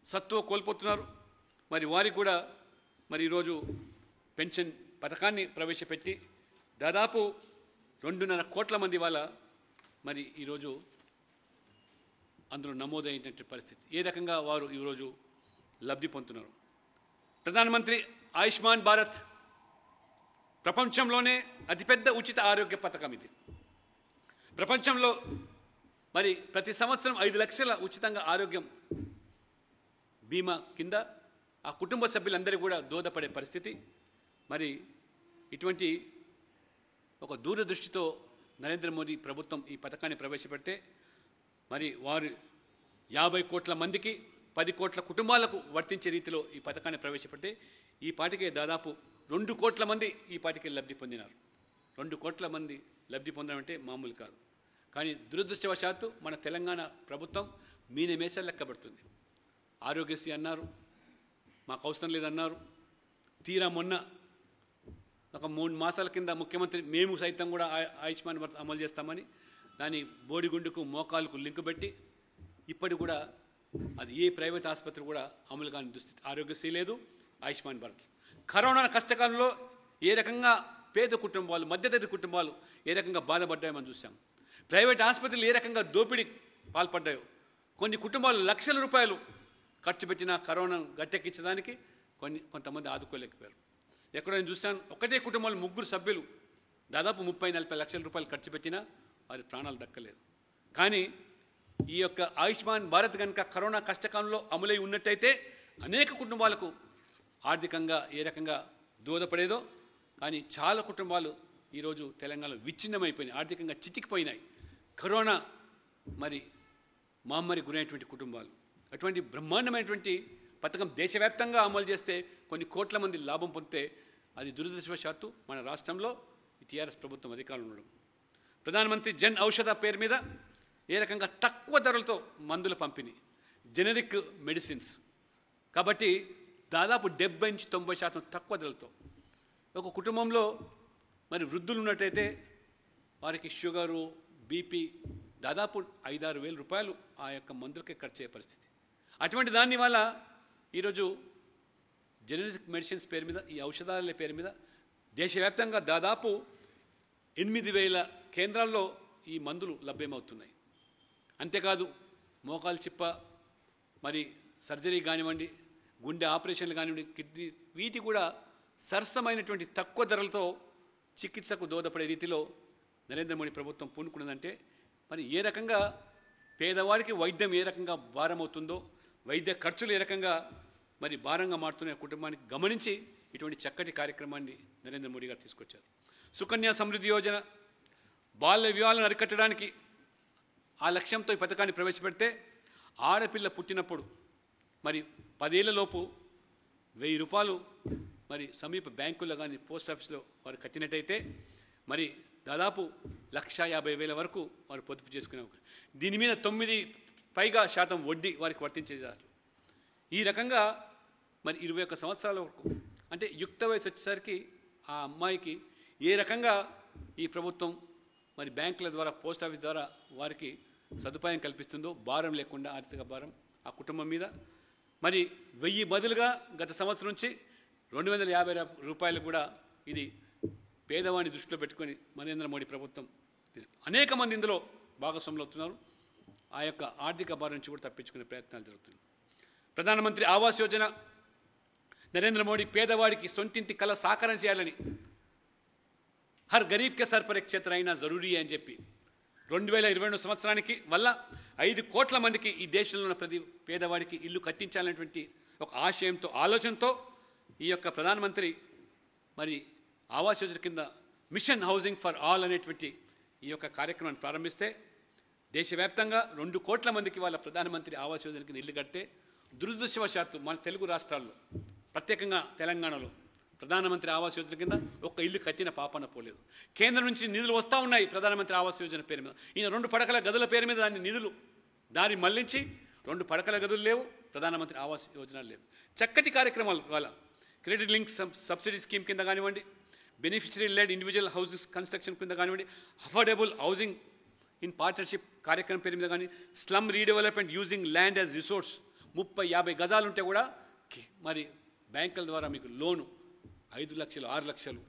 సత్తువ కోల్పోతున్నారు. మరి వారికి కూడా మరి ఈరోజు పెన్షన్ పథకాన్ని ప్రవేశపెట్టి దాదాపు 2.5 కోట్ల మంది వాళ్ళ మరి ఈరోజు అందులో నమోదైనటువంటి పరిస్థితి. ఏ రకంగా వారు ఈరోజు లబ్ధి పొందుతున్నారు. ప్రధానమంత్రి ఆయుష్మాన్ భారత్ ప్రపంచంలోనే అతిపెద్ద ఉచిత ఆరోగ్య పథకం ఇది. ప్రపంచంలో మరి ప్రతి సంవత్సరం 5 లక్షల ఉచితంగా ఆరోగ్యం బీమా కింద ఆ కుటుంబ సభ్యులందరూ కూడా దోహదపడే పరిస్థితి. మరి ఇటువంటి ఒక దూరదృష్టితో నరేంద్ర మోదీ ప్రభుత్వం ఈ పథకాన్ని ప్రవేశపెడితే మరి వారు 50 కోట్ల మందికి 10 కోట్ల కుటుంబాలకు వర్తించే రీతిలో ఈ పథకాన్ని ప్రవేశపెడితే ఈ పాటికే దాదాపు 2 కోట్ల మంది ఈ పాటికే లబ్ధి పొందినారు. 2 కోట్ల మంది లబ్ధి పొందడం అంటే మామూలు కాదు. కానీ దురదృష్టవశాత్తు మన తెలంగాణ ప్రభుత్వం మీనమేషాలు లెక్కబడుతుంది. ఆరోగ్యశ్రీ అన్నారు, మాకు అవసరం లేదన్నారు. తీరా మొన్న ఒక 3 మాసాల కింద ముఖ్యమంత్రి మేము సైతం కూడా ఆయుష్మాన్ భారత్ అమలు చేస్తామని దాని బోడిగుండుకు మోకాలకు లింకు పెట్టి ఇప్పటికి కూడా అది ఏ ప్రైవేట్ ఆసుపత్రి కూడా అమలు కాని దుస్థితి. ఆరోగ్యశ్రీ లేదు, ఆయుష్మాన్ భారత్. కరోనా కష్టకాలంలో ఏ రకంగా పేద కుటుంబాలు, మధ్యతరగతి కుటుంబాలు ఏ రకంగా బాధపడ్డాయో మనం చూసాం. ప్రైవేట్ ఆసుపత్రులు ఏ రకంగా దోపిడీ పాల్పడ్డాయో, కొన్ని కుటుంబాలు లక్షల రూపాయలు ఖర్చు పెట్టిన కరోనా గట్టెక్కించడానికి కొంతమంది ఆదుకోలేకపోయారు. ఎక్కడో నేను చూశాను, ఒకటే కుటుంబంలో 3 సభ్యులు దాదాపు 30-40 లక్షల రూపాయలు ఖర్చు పెట్టినా వారి ప్రాణాలు దక్కలేదు. కానీ ఈ యొక్క ఆయుష్మాన్ భారత్ కనుక కరోనా కష్టకాలంలో అమలై ఉన్నట్టయితే అనేక కుటుంబాలకు ఆర్థికంగా ఏ రకంగా దోహదపడేదో. కానీ చాలా కుటుంబాలు ఈరోజు తెలంగాణలో విచ్ఛిన్నమైపోయినాయి, ఆర్థికంగా చితికిపోయినాయి. కరోనా మరి మహమ్మారి గురైనటువంటి కుటుంబాలు. అటువంటి బ్రహ్మాండమైనటువంటి పథకం దేశవ్యాప్తంగా అమలు చేస్తే కొన్ని కోట్ల మంది లాభం పొందితే అది దురదృష్టవశాత్తు మన రాష్ట్రంలో టీఆర్ఎస్ ప్రభుత్వం అధికారంలో ఉండడం. ప్రధానమంత్రి జన్ ఔషధ పేరు మీద ఏ రకంగా తక్కువ ధరలతో మందుల పంపిణీ, జెనరిక్ మెడిసిన్స్. కాబట్టి దాదాపు 70-90% తక్కువ ధరలతో ఒక కుటుంబంలో మరి వృద్ధులు ఉన్నట్టయితే వారికి షుగరు, బీపీ దాదాపు 5-6 వేల రూపాయలు ఆ యొక్క మందులకే ఖర్చు అయ్యే పరిస్థితి. అటువంటి దాని వల్ల ఈరోజు జెనరిక్ మెడిసిన్స్ పేరు మీద, ఈ ఔషధాల పేరు మీద దేశవ్యాప్తంగా దాదాపు 8,000 కేంద్రాల్లో ఈ మందులు లభ్యమవుతున్నాయి. అంతేకాదు మోకాలు చిప్ప, మరి సర్జరీ కానివ్వండి, గుండె ఆపరేషన్లు కానివ్వండి, కిడ్నీ, వీటి కూడా సరసమైనటువంటి తక్కువ ధరలతో చికిత్సకు దోహదపడే రీతిలో నరేంద్ర మోడీ ప్రభుత్వం పూనుకున్నదంటే మరి ఏ రకంగా పేదవాడికి వైద్యం ఏ రకంగా భారం అవుతుందో, వైద్య ఖర్చులు ఏ రకంగా మరి భారంగా మారుతున్న కుటుంబానికి గమనించి ఇటువంటి చక్కటి కార్యక్రమాన్ని నరేంద్ర మోడీ గారు తీసుకొచ్చారు. సుకన్య సమృద్ధి యోజన, బాల్య వివాహాలను అరికట్టడానికి ఆ లక్ష్యంతో ఈ పథకాన్ని ప్రవేశపెడితే ఆడపిల్ల పుట్టినప్పుడు మరి 10 ఏళ్లలోపు 1000 రూపాయలు మరి సమీప బ్యాంకుల్లో కానీ పోస్ట్ ఆఫీస్లో వారు కట్టినట్టయితే మరి దాదాపు 1,50,000 వరకు వారు పొదుపు చేసుకునే. దీని మీద 9% వడ్డీ వారికి వర్తించేదారు. ఈ రకంగా మరి 21 సంవత్సరాల వరకు, అంటే యుక్త వయసు వచ్చేసరికి ఆ అమ్మాయికి ఏ రకంగా ఈ ప్రభుత్వం మరి బ్యాంకుల ద్వారా, పోస్ట్ ఆఫీస్ ద్వారా వారికి సదుపాయం కల్పిస్తుందో, భారం లేకుండా ఆర్థిక భారం ఆ కుటుంబం మీద. మరి 1000 బదులుగా గత సంవత్సరం నుంచి 250 రూపాయలు కూడా ఇది పేదవాడిని దృష్టిలో పెట్టుకొని నరేంద్ర మోడీ ప్రభుత్వం అనేక మంది ఇందులో భాగస్వాములు అవుతున్నారు. ఆ యొక్క ఆర్థిక భారం నుంచి కూడా తప్పించుకునే ప్రయత్నాలు జరుగుతున్నాయి. ప్రధానమంత్రి ఆవాస్ యోజన, నరేంద్ర మోడీ పేదవాడికి సొంతింటి కళ సాకారం చేయాలని హర్ గరీబ్ కే సర్ పర్ ఎక్ ఛత్ర అయినా జరూరీ అని చెప్పి 2022 సంవత్సరానికి వల్ల 5 కోట్ల మందికి ఈ దేశంలో ఉన్న ప్రతి పేదవాడికి ఇల్లు కట్టించాలనేటువంటి ఒక ఆశయంతో, ఆలోచనతో ఈ యొక్క ప్రధానమంత్రి మరి ఆవాస్ యోజన కింద మిషన్ హౌసింగ్ ఫర్ ఆల్ అనేటువంటి ఈ యొక్క కార్యక్రమాన్ని ప్రారంభిస్తే దేశవ్యాప్తంగా 2 కోట్ల మందికి వాళ్ళ ప్రధానమంత్రి ఆవాస్ యోజన కింద ఇల్లు కడితే దురదృష్టవశాత్తు మన తెలుగు రాష్ట్రాల్లో, ప్రత్యేకంగా తెలంగాణలో ప్రధానమంత్రి ఆవాస్ యోజన కింద ఒక్క ఇల్లు కట్టిన పాపన పోలేదు. కేంద్రం నుంచి నిధులు వస్తూ ఉన్నాయి ప్రధానమంత్రి ఆవాస్ యోజన పేరు మీద. ఈయన 2 పడకల గదుల పేరు మీద దాన్ని నిధులు దారి మళ్లించి 2 పడకల గదులు లేవు, ప్రధానమంత్రి ఆవాస్ యోజన లేదు. చక్కటి కార్యక్రమాలు వాళ్ళ క్రెడిట్ లింక్ సబ్సిడీ స్కీమ్ కింద కానివ్వండి, beneficiary lead individual houses construction కింద కానివ్వండి, అఫోర్డబుల్ హౌసింగ్ ఇన్ పార్ట్నర్షిప్ కార్యక్రమం పేరు మీద కానీ, slum redevelopment using land as resource, 30-50 గజాలు ఉంటే కూడా మరి బ్యాంకుల ద్వారా మీకు లోను 5 లక్షలు 6 లక్షలు,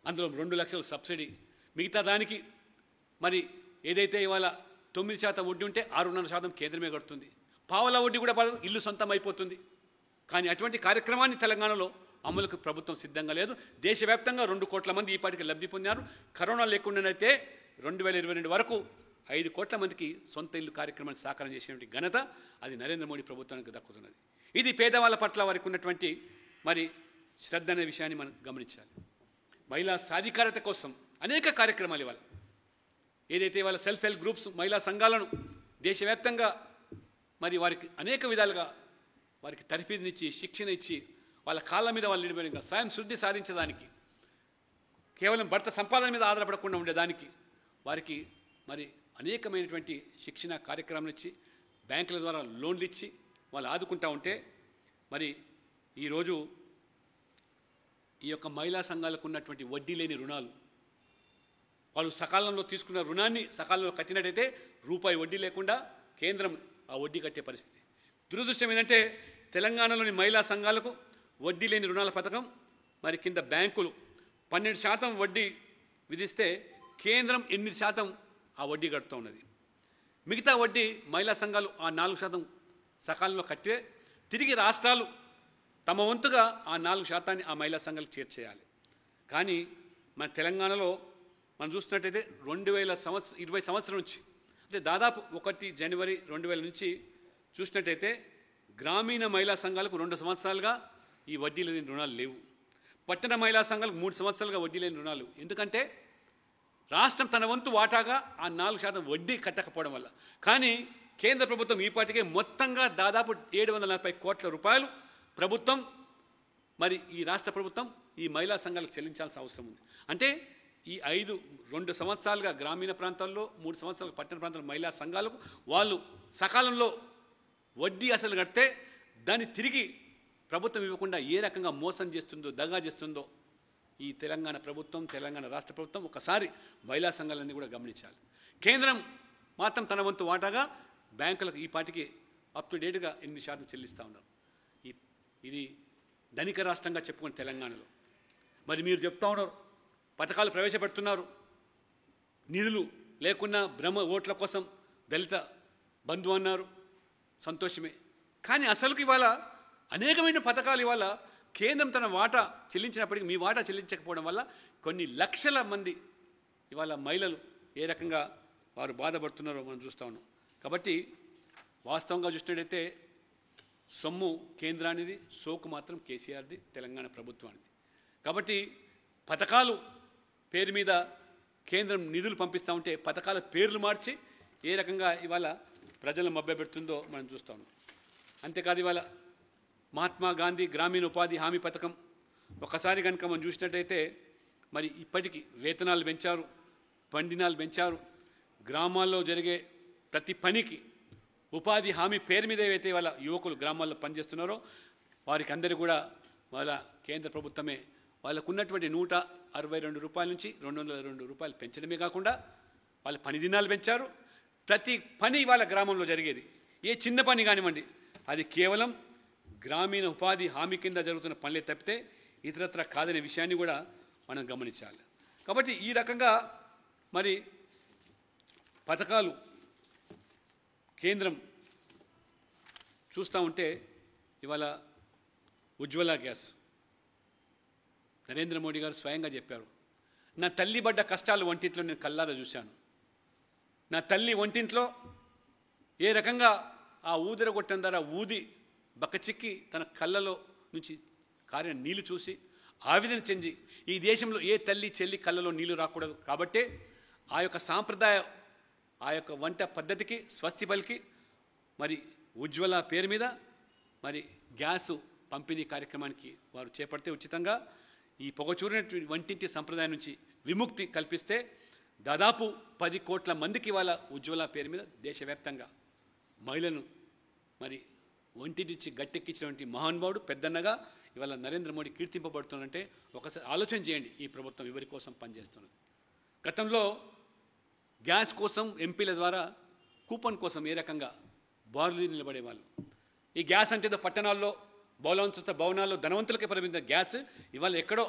అందులో 2 లక్షలు సబ్సిడీ. మిగతా దానికి మరి ఏదైతే ఇవాళ 9% వడ్డీ ఉంటే 6.5% కేంద్రమే కడుతుంది. పావలా వడ్డీ కూడా పడదు, ఇల్లు సొంతం అయిపోతుంది. కానీ అటువంటి కార్యక్రమాన్ని తెలంగాణలో అమలుకు ప్రభుత్వం సిద్ధంగా లేదు. దేశవ్యాప్తంగా 2 కోట్ల మంది ఈ పాటికి లబ్ధి పొందారు. కరోనా లేకుండానైతే 2022 వరకు 5 కోట్ల మందికి సొంత ఇల్లు కార్యక్రమాన్ని సాకారం చేసినటువంటి ఘనత అది నరేంద్ర మోడీ ప్రభుత్వానికి దక్కుతున్నది. ఇది పేదవాళ్ళ పట్ల వారికి ఉన్నటువంటి మరి శ్రద్ధ అనే విషయాన్ని మనం గమనించాలి. మహిళా సాధికారత కోసం అనేక కార్యక్రమాలు ఇవాళ ఏదైతే ఇవాళ సెల్ఫ్ హెల్ప్ గ్రూప్స్, మహిళా సంఘాలను దేశవ్యాప్తంగా మరి వారికి అనేక విధాలుగా వారికి తర్ఫీదునిచ్చి, శిక్షణ ఇచ్చి, వాళ్ళ కాళ్ళ మీద వాళ్ళు నిలబడిగా స్వయం శుద్ధి సాధించడానికి, కేవలం భర్త సంపాదన మీద ఆధారపడకుండా ఉండేదానికి వారికి మరి అనేకమైనటువంటి శిక్షణ కార్యక్రమాలు ఇచ్చి, బ్యాంకుల ద్వారా లోన్లు ఇచ్చి వాళ్ళు ఆదుకుంటూ ఉంటే మరి ఈరోజు ఈ యొక్క మహిళా సంఘాలకు ఉన్నటువంటి వడ్డీ లేని రుణాలు, వాళ్ళు సకాలంలో తీసుకున్న రుణాన్ని సకాలంలో కట్టినట్టయితే రూపాయి వడ్డీ లేకుండా కేంద్రం ఆ వడ్డీ కట్టే పరిస్థితి. దురదృష్టం ఏంటంటే తెలంగాణలోని మహిళా సంఘాలకు వడ్డీ లేని రుణాల పథకం, మరి కింద బ్యాంకులు 12% వడ్డీ విధిస్తే కేంద్రం 8% ఆ వడ్డీ కడుతూ ఉన్నది. మిగతా వడ్డీ మహిళా సంఘాలు ఆ 4% సకాలంలో కట్టే తిరిగి రాష్ట్రాలు తమ వంతుగా ఆ 4% ఆ మహిళా సంఘాలకు చేర్చేయాలి. కానీ మన తెలంగాణలో మనం చూస్తున్నట్టయితే 2020 సంవత్సరం నుంచి అంటే దాదాపు 1 జనవరి 2000 నుంచి చూసినట్టయితే గ్రామీణ మహిళా సంఘాలకు 2 సంవత్సరాలుగా ఈ వడ్డీ లేని రుణాలు లేవు. పట్టణ మహిళా సంఘాలకు 3 సంవత్సరాలుగా వడ్డీ లేని రుణాలు. ఎందుకంటే రాష్ట్రం తన వంతు వాటాగా ఆ 4% వడ్డీ కట్టకపోవడం వల్ల. కానీ కేంద్ర ప్రభుత్వం ఈపాటికే మొత్తంగా దాదాపు 740 కోట్ల రూపాయలు ప్రభుత్వం, మరి ఈ రాష్ట్ర ప్రభుత్వం ఈ మహిళా సంఘాలకు చెల్లించాల్సిన అవసరం ఉంది. అంటే ఈ 2 సంవత్సరాలుగా గ్రామీణ ప్రాంతాల్లో, 3 సంవత్సరాలు పట్టణ ప్రాంతాల మహిళా సంఘాలకు వాళ్ళు సకాలంలో వడ్డీ అసలు కడితే దాన్ని తిరిగి ప్రభుత్వం ఇవ్వకుండా ఏ రకంగా మోసం చేస్తుందో, దగా చేస్తుందో ఈ తెలంగాణ ప్రభుత్వం, తెలంగాణ రాష్ట్ర ప్రభుత్వం ఒకసారి మహిళా సంఘాలన్నీ కూడా గమనించాలి. కేంద్రం మాత్రం తన వంతు వాటాగా బ్యాంకులకు ఈ పాటికి అప్ టు డేట్గా 8% చెల్లిస్తూ ఉన్నారు. ఇది ధనిక రాష్ట్రంగా చెప్పుకుని తెలంగాణలో మరి మీరు చెప్తా ఉన్నారు పథకాలు ప్రవేశపెడుతున్నారు, నిధులు లేకున్నా బ్రహ్మ ఓట్ల కోసం దళిత బంధు అన్నారు, సంతోషమే. కానీ అసలుకి ఇవాళ అనేకమైన పథకాలు ఇవాళ కేంద్రం తన వాటా చెల్లించినప్పటికీ మీ వాటా చెల్లించకపోవడం వల్ల కొన్ని లక్షల మంది ఇవాళ మహిళలు ఏ రకంగా వారు బాధపడుతున్నారో మనం చూస్తూ ఉన్నాం. కాబట్టి వాస్తవంగా చూసినట్టయితే సొమ్ము కేంద్రానిది, సోకు మాత్రం కేసీఆర్ది, తెలంగాణ ప్రభుత్వానిది. కాబట్టి పథకాలు పేరు మీద కేంద్రం నిధులు పంపిస్తూ ఉంటే పథకాల పేర్లు మార్చి ఏ రకంగా ఇవాళ ప్రజలను మభ్యపెడుతుందో మనం చూస్తూ ఉన్నాం. అంతేకాదు ఇవాళ మహాత్మా గాంధీ గ్రామీణ ఉపాధి హామీ పథకం ఒకసారి కనుక మనం చూసినట్టయితే మరి ఇప్పటికీ వేతనాలు పెంచారు, పండినాలు పెంచారు. గ్రామాల్లో జరిగే ప్రతి పనికి ఉపాధి హామీ పేరు మీద ఏవైతే వాళ్ళ యువకులు గ్రామాల్లో పనిచేస్తున్నారో వారికి అందరూ కూడా వాళ్ళ కేంద్ర ప్రభుత్వమే వాళ్ళకు ఉన్నటువంటి 162 రూపాయల నుంచి 202 రూపాయలు పెంచడమే కాకుండా వాళ్ళ పని దినాలు పెంచారు. ప్రతి పని వాళ్ళ గ్రామంలో జరిగేది ఏ చిన్న పని కానివ్వండి అది కేవలం గ్రామీణ ఉపాధి హామీ కింద జరుగుతున్న పనులే తప్పితే ఇతరత్ర కాదనే విషయాన్ని కూడా మనం గమనించాలి. కాబట్టి ఈ రకంగా మరి పథకాలు కేంద్రం చూస్తూ ఉంటే ఇవాళ ఉజ్వల గ్యాస్ నరేంద్ర మోడీ గారు స్వయంగా చెప్పారు, నా తల్లి పడ్డ కష్టాలు వంటింట్లో నేను కళ్ళారా చూశాను. నా తల్లి వంటింట్లో ఏ రకంగా ఆ ఊదరగొట్టం ద్వారా ఊది బక్కచిక్కి తన కళ్ళలో నుంచి కారిన నీళ్లు చూసి ఆవేదన చెంది ఈ దేశంలో ఏ తల్లి చెల్లి కళ్ళలో నీళ్లు రాకూడదు కాబట్టే ఆ యొక్క సాంప్రదాయ ఆ యొక్క వంట పద్ధతికి స్వస్తి పలికి మరి ఉజ్వల పేరు మీద మరి గ్యాసు పంపిణీ కార్యక్రమానికి వారు చేపడితే ఉచితంగా ఈ పొగచూరిన వంటింటి సంప్రదాయం నుంచి విముక్తి కల్పిస్తే దాదాపు 10 కోట్ల మందికి వాళ్ళ ఉజ్వల పేరు మీద దేశవ్యాప్తంగా మహిళలను మరి ఒంటినిచ్చి గట్టెక్కించినటువంటి మహానుభావుడు పెద్దన్నగా ఇవాళ నరేంద్ర మోడీ కీర్తింపబడుతుందంటే ఒకసారి ఆలోచన చేయండి. ఈ ప్రభుత్వం ఎవరి కోసం పనిచేస్తున్నది. గతంలో గ్యాస్ కోసం ఎంపీల ద్వారా కూపన్ కోసం ఏ రకంగా బారులు నిలబడేవాళ్ళు. ఈ గ్యాస్ అంటే ఏదో పట్టణాల్లో బహుళాంతస్తుల భవనాల్లో ధనవంతులకే పరిమిత గ్యాస్ ఇవాళ ఎక్కడో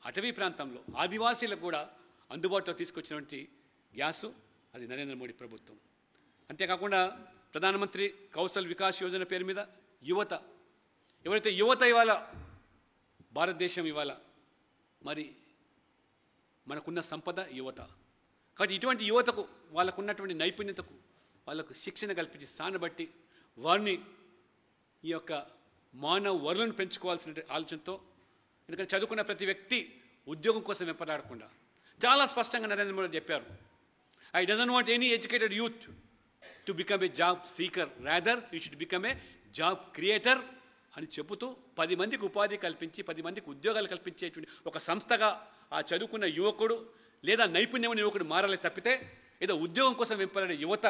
అటవీ ప్రాంతంలో ఆదివాసీలకు కూడా అందుబాటులో తీసుకొచ్చినటువంటి గ్యాసు అది నరేంద్ర మోడీ ప్రభుత్వం. అంతేకాకుండా ప్రధానమంత్రి కౌశల్ వికాస్ యోజన పేరు మీద యువత ఎవరైతే యువత ఇవాళ భారతదేశం ఇవాళ మరి మనకున్న సంపద యువత. కాబట్టి ఇటువంటి యువతకు వాళ్ళకున్నటువంటి నైపుణ్యతకు వాళ్ళకు శిక్షణ కల్పించి స్థానబట్టి వారిని ఈ యొక్క మానవ వనరులను పెంచుకోవాల్సిన ఆలోచనతో, ఎందుకంటే చదువుకున్న ప్రతి వ్యక్తి ఉద్యోగం కోసం వెంపలాడకుండా చాలా స్పష్టంగా నరేంద్ర మోడీ చెప్పారు, I doesn't want any educated youth to become a job seeker, rather you should become a job creator అని చెబుతూ 10 మందికి ఉపాధి కల్పించి 10 మందికి ఉద్యోగాలు కల్పించేటువంటి ఒక సంస్థగా ఆ చదువుకున్న యువకుడు లేదా నైపుణ్యమైన యువకుడు మారాలి తప్పితే ఏదో ఉద్యోగం కోసం వెంపలాడే యువత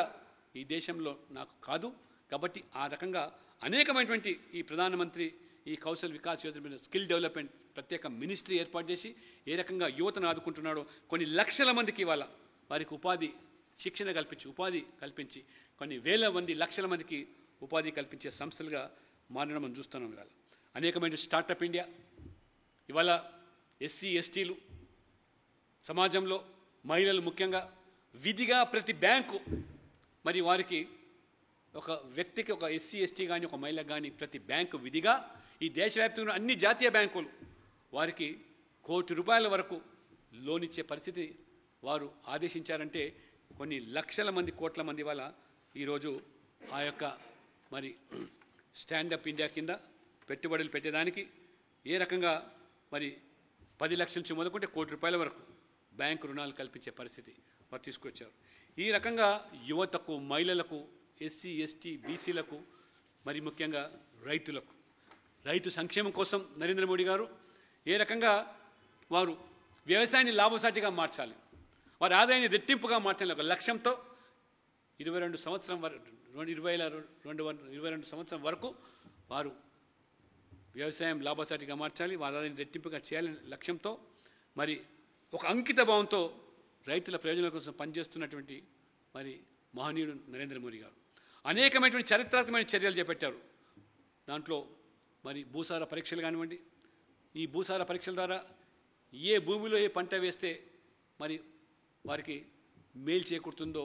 ఈ దేశంలో నాకు కాదు. కాబట్టి ఆ రకంగా అనేకమైనటువంటి ఈ ప్రధానమంత్రి ఈ కౌశల్ వికాస్ యోజన మీద స్కిల్ డెవలప్మెంట్ ప్రత్యేక మినిస్ట్రీ ఏర్పాటు చేసి ఏ రకంగా యువతను ఆదుకుంటున్నాడో కొన్ని లక్షల మందికి ఇవాళ వారికి ఉపాధి శిక్షణ కల్పించి ఉపాధి కల్పించి కొన్ని వేల మంది లక్షల మందికి ఉపాధి కల్పించే సంస్థలుగా మారడం మనం చూస్తున్నాం ఇవాళ. అనేకమైన స్టార్టప్ ఇండియా, ఇవాళ ఎస్సీ ఎస్టీలు, సమాజంలో మహిళలు ముఖ్యంగా విధిగా ప్రతి బ్యాంకు మరి వారికి ఒక వ్యక్తికి, ఒక ఎస్సీ ఎస్టీ కానీ ఒక మహిళ కానీ ప్రతి బ్యాంకు విధిగా ఈ దేశవ్యాప్తంగా అన్ని జాతీయ బ్యాంకులు వారికి ₹1,00,00,000 వరకు లోన్ ఇచ్చే పరిస్థితి వారు ఆదేశించారంటే కొన్ని లక్షల మంది, కోట్ల మంది వల్ల ఈరోజు ఆ యొక్క మరి స్టాండప్ ఇండియా కింద పెట్టుబడులు పెట్టేదానికి ఏ రకంగా మరి 10 లక్షల నుంచి మొదలుకుంటే ₹1,00,00,000 వరకు బ్యాంకు రుణాలు కల్పించే పరిస్థితి వారు తీసుకొచ్చారు. ఈ రకంగా యువతకు, మహిళలకు, ఎస్సీ ఎస్టీ బీసీలకు, మరి ముఖ్యంగా రైతులకు, రైతు సంక్షేమం కోసం నరేంద్ర మోడీ గారు ఏ రకంగా వారు వ్యవసాయాన్ని లాభసాటిగా మార్చాలి, వారి ఆదాయాన్ని రెట్టింపుగా మార్చాలి ఒక లక్ష్యంతో 22 సంవత్సరం వరకు వారు వ్యవసాయం లాభసాటిగా మార్చాలి, వారి ఆదాయాన్ని రెట్టింపుగా చేయాలనే లక్ష్యంతో మరి ఒక అంకిత భావంతో రైతుల ప్రయోజనాల కోసం పనిచేస్తున్నటువంటి మరి మహనీయుడు నరేంద్ర మోడీ గారు అనేకమైనటువంటి చారిత్రాత్మకమైన చర్యలు చేపట్టారు. దాంట్లో మరి భూసార పరీక్షలు కానివ్వండి, ఈ భూసార పరీక్షల ద్వారా ఏ భూమిలో ఏ పంట వేస్తే మరి వారికి మేలు చేకూరుతుందో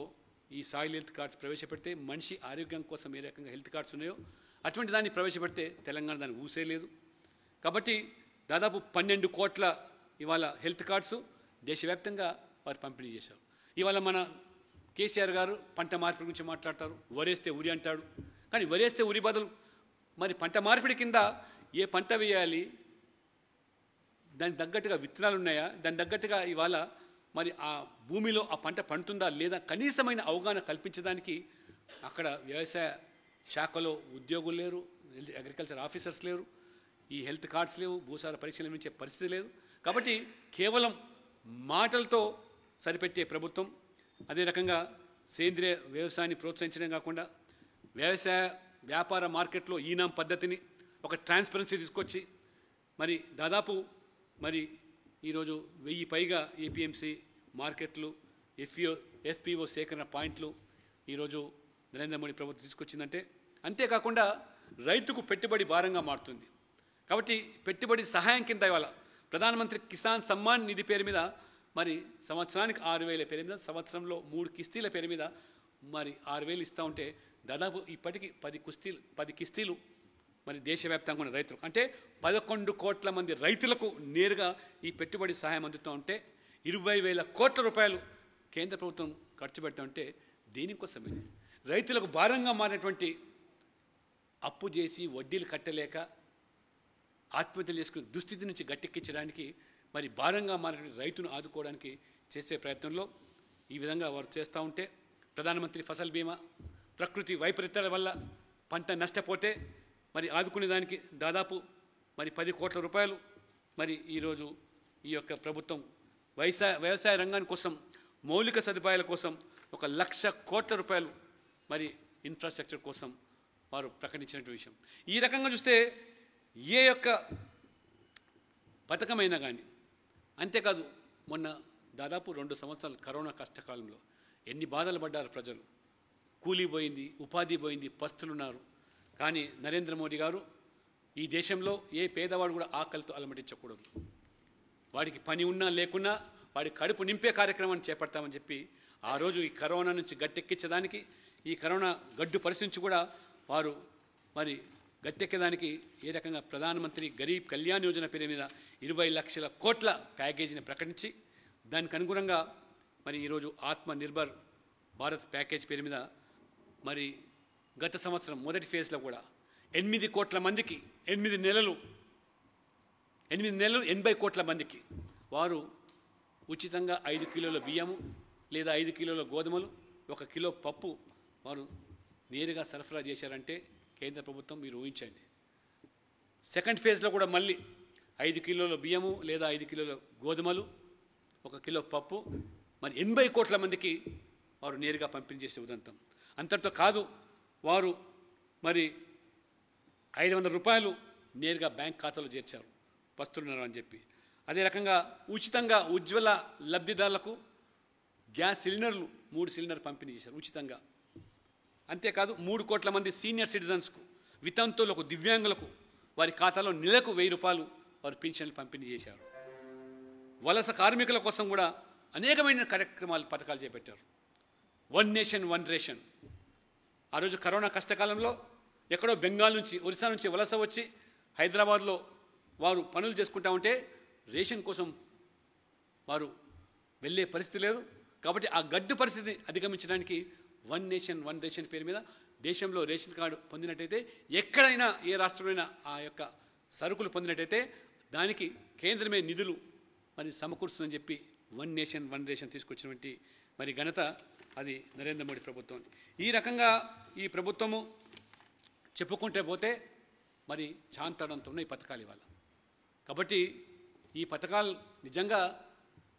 ఈ సాయిల్ హెల్త్ కార్డ్స్ ప్రవేశపెడితే, మనిషి ఆరోగ్యం కోసం ఏ రకంగా హెల్త్ కార్డ్స్ ఉన్నాయో అటువంటి దాన్ని ప్రవేశపెడితే తెలంగాణ దాన్ని ఊసేలేదు. కాబట్టి దాదాపు 12 కోట్ల ఇవాళ హెల్త్ కార్డ్స్ దేశవ్యాప్తంగా వారు పంపిణీ చేశారు. ఇవాళ మన కేసీఆర్ గారు పంట మార్పిడి గురించి మాట్లాడతారు, వరేస్తే ఉరి అంటాడు. కానీ వరేస్తే ఉరి బదులు మరి పంట మార్పిడి కింద ఏ పంట వేయాలి, దానికి తగ్గట్టుగా విత్తనాలు ఉన్నాయా, దానికి తగ్గట్టుగా ఇవాళ మరి ఆ భూమిలో ఆ పంట పండుతుందా లేదా కనీసమైన అవగాహన కల్పించడానికి అక్కడ వ్యవసాయ శాఖలో ఉద్యోగులు లేరు, అగ్రికల్చర్ ఆఫీసర్స్ లేరు, ఈ హెల్త్ కార్డ్స్ లేవు, భూసార పరీక్షలు నిర్మించే పరిస్థితి లేదు. కాబట్టి కేవలం మాటలతో సరిపెట్టే ప్రభుత్వం అదే రకంగా సేంద్రియ వ్యవసాయాన్ని ప్రోత్సహించడం కాకుండా వ్యవసాయ వ్యాపార మార్కెట్లో ఈనాం పద్ధతిని ఒక ట్రాన్స్పరెన్సీ తీసుకొచ్చి మరి దాదాపు మరి ఈరోజు 1000 పైగా ఏపీఎంసీ మార్కెట్లు, ఎఫ్పిఓ సేకరణ పాయింట్లు ఈరోజు నరేంద్ర మోడీ ప్రభుత్వం తీసుకొచ్చిందంటే, అంతేకాకుండా రైతుకు పెట్టుబడి భారంగా మారుతుంది. కాబట్టి పెట్టుబడి సహాయం కింద ఇవాళ ప్రధానమంత్రి కిసాన్ సమ్మాన్ నిధి పేరు మీద మరి సంవత్సరానికి 6,000 పేరు మీద, సంవత్సరంలో 3 కిస్తీల పేరు మీద మరి 6,000 ఇస్తూ ఉంటే దాదాపు ఇప్పటికీ 10 కిస్తీలు మరి దేశవ్యాప్తంగా ఉన్న రైతులు అంటే 11 కోట్ల మంది రైతులకు నేరుగా ఈ పెట్టుబడి సహాయం అందుతూ ఉంటే 20,000 కోట్ల రూపాయలు కేంద్ర ప్రభుత్వం ఖర్చు పెడతా ఉంటే దేనికోసమే రైతులకు భారంగా మారినటువంటి అప్పు చేసి వడ్డీలు కట్టలేక ఆత్మహత్యలు చేసుకునే దుస్థితి నుంచి గట్టెక్కించడానికి మరి భారంగా మారిన రైతును ఆదుకోవడానికి చేసే ప్రయత్నంలో ఈ విధంగా వారు చేస్తూ ఉంటే ప్రధానమంత్రి ఫసల్ బీమా, ప్రకృతి వైపరీత్యాల వల్ల పంట నష్టపోతే మరి ఆదుకునే దానికి దాదాపు మరి 10 కోట్ల రూపాయలు మరి ఈరోజు ఈ యొక్క ప్రభుత్వం వ్యవసాయ రంగాని కోసం మౌలిక సదుపాయాల కోసం 1,00,000 కోట్ల రూపాయలు మరి ఇన్ఫ్రాస్ట్రక్చర్ కోసం వారు ప్రకటించినటువంటి విషయం. ఈ రకంగా చూస్తే ఏ యొక్క పథకమైనా కానీ, అంతేకాదు మొన్న దాదాపు 2 సంవత్సరాలు కరోనా కష్టకాలంలో ఎన్ని బాధలు పడ్డారు ప్రజలు, కూలీ పోయింది, ఉపాధి పోయింది, పస్తులున్నారు. కానీ నరేంద్ర మోడీ గారు ఈ దేశంలో ఏ పేదవాడు కూడా ఆకలితో అలమటించకూడదు, వాడికి పని ఉన్నా లేకున్నా వాడి కడుపు నింపే కార్యక్రమాన్ని చేపడతామని చెప్పి ఆ రోజు ఈ కరోనా నుంచి గట్టెక్కించడానికి, ఈ కరోనా గడ్డు పరిస్థితి నుంచి కూడా వారు మరి గట్టెక్కేదానికి ఏ రకంగా ప్రధానమంత్రి గరీబ్ కళ్యాణ్ యోజన పేరు మీద 20 లక్షల కోట్ల ప్యాకేజీని ప్రకటించి దానికి అనుగుణంగా మరి ఈరోజు ఆత్మ నిర్భర్ భారత్ ప్యాకేజ్ పేరు మీద మరి గత సంవత్సరం మొదటి ఫేజ్లో కూడా 8 కోట్ల మందికి 8 నెలలు 80 కోట్ల మందికి వారు ఉచితంగా 5 కిలోల బియ్యము లేదా 5 కిలోల గోధుమలు, 1 కిలో పప్పు వారు నేరుగా సరఫరా చేశారంటే కేంద్ర ప్రభుత్వం మీరు ఊహించండి. సెకండ్ ఫేజ్లో కూడా మళ్ళీ 5 కిలోల బియ్యము లేదా 5 కిలోల గోధుమలు, 1 కిలో పప్పు మరి 80 కోట్ల మందికి వారు నేరుగా పంపిణీ చేసే ఉదంతం. అంతటితో కాదు, వారు మరి 500 రూపాయలు నేరుగా బ్యాంక్ ఖాతాలో చేర్చారు పస్తున్నారు అని చెప్పి. అదే రకంగా ఉచితంగా ఉజ్వల లబ్ధిదారులకు గ్యాస్ సిలిండర్లు 3 సిలిండర్ పంపిణీ చేశారు ఉచితంగా. అంతేకాదు 3 కోట్ల మంది సీనియర్ సిటిజన్స్కు, వితంతువులకు, దివ్యాంగులకు వారి ఖాతాలో నెలకు 1000 రూపాయలు వారు పింఛన్లు పంపిణీ చేశారు. వలస కార్మికుల కోసం కూడా అనేకమైన కార్యక్రమాలు పథకాలు చేపట్టారు. 1 నేషన్ 1 రేషన్. ఆ రోజు కరోనా కష్టకాలంలో ఎక్కడో బెంగాల్ నుంచి ఒరిస్సా నుంచి వలస వచ్చి హైదరాబాద్లో వారు పనులు చేసుకుంటా ఉంటే రేషన్ కోసం వారు వెళ్ళే పరిస్థితి లేదు. కాబట్టి ఆ గడ్డు పరిస్థితిని అధిగమించడానికి 1 నేషన్ 1 రేషన్ పేరు మీద దేశంలో రేషన్ కార్డు పొందినట్టయితే ఎక్కడైనా ఏ రాష్ట్రంలో ఆ యొక్క సరుకులు పొందినట్టయితే దానికి కేంద్రమే నిధులు మరి సమకూరుస్తుందని చెప్పి 1 నేషన్ 1 రేషన్ తీసుకొచ్చినటువంటి మరి ఘనత అది నరేంద్ర మోడీ ప్రభుత్వం. ఈ రకంగా ఈ ప్రభుత్వము చెప్పుకుంటే పోతే మరి చాంతాడంతో ఉన్న ఈ పథకాలు ఇవాళ. కాబట్టి ఈ పథకాలు నిజంగా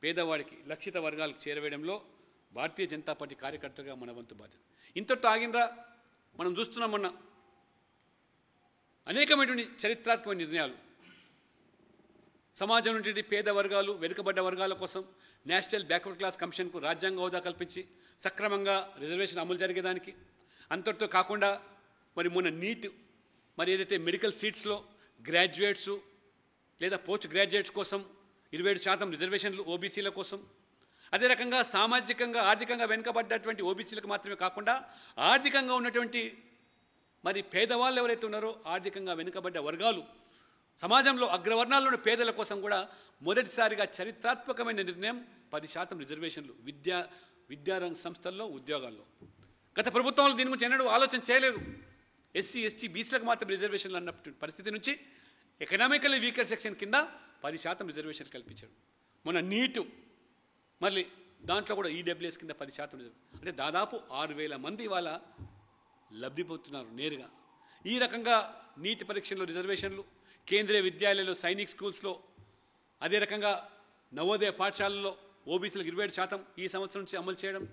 పేదవాడికి లక్షిత వర్గాలకు చేరవేయడంలో భారతీయ జనతా పార్టీ కార్యకర్తగా మన వంతు బాధ్యత. ఇంతటితో ఆగినరా? మనం చూస్తున్నాం మొన్న అనేకమైనటువంటి చరిత్రాత్మక నిర్ణయాలు సమాజం నుండి పేద వర్గాలు వెనుకబడ్డ వర్గాల కోసం నేషనల్ బ్యాక్వర్డ్ క్లాస్ కమిషన్కు రాజ్యాంగ హోదా కల్పించి సక్రమంగా రిజర్వేషన్ అమలు జరిగేదానికి, అంతటితో కాకుండా మరి మొన్న నీట్ మరి ఏదైతే మెడికల్ సీట్స్లో గ్రాడ్యుయేట్స్ లేదా పోస్ట్ గ్రాడ్యుయేట్స్ కోసం 27% రిజర్వేషన్లు ఓబీసీల కోసం, అదే రకంగా సామాజికంగా ఆర్థికంగా వెనుకబడ్డటువంటి ఓబీసీలకు మాత్రమే కాకుండా ఆర్థికంగా ఉన్నటువంటి మరి పేదవాళ్ళు ఎవరైతే ఉన్నారో ఆర్థికంగా వెనుకబడ్డ వర్గాలు సమాజంలో అగ్రవర్ణాల్లో ఉన్న పేదల కోసం కూడా మొదటిసారిగా చరిత్రాత్మకమైన నిర్ణయం 10% రిజర్వేషన్లు విద్యారంగ సంస్థల్లో ఉద్యోగాల్లో. గత ప్రభుత్వంలో దీని గురించి ఎన్నడూ ఆలోచన చేయలేదు. ఎస్సీ ఎస్టీ బీసీలకు మాత్రం రిజర్వేషన్లు అన్న పరిస్థితి నుంచి ఎకనామికల్లీ వీకర్ సెక్షన్ కింద 10% రిజర్వేషన్ కల్పించాడు. మొన్న నీటు మళ్ళీ దాంట్లో కూడా ఈడబ్ల్యూఎస్ కింద 10% రిజర్వేషన్, అంటే దాదాపు 6000 మంది ఇవాళ లబ్ధి పొందుతున్నారు నేరుగా. ఈ రకంగా నీట్ పరీక్షల్లో రిజర్వేషన్లు, కేంద్రీయ విద్యాలయాల్లో సైనిక్ స్కూల్స్లో, అదే రకంగా నవోదయ పాఠశాలల్లో ఓబీసీలకు 27% ఈ సంవత్సరం నుంచి అమలు చేయడం,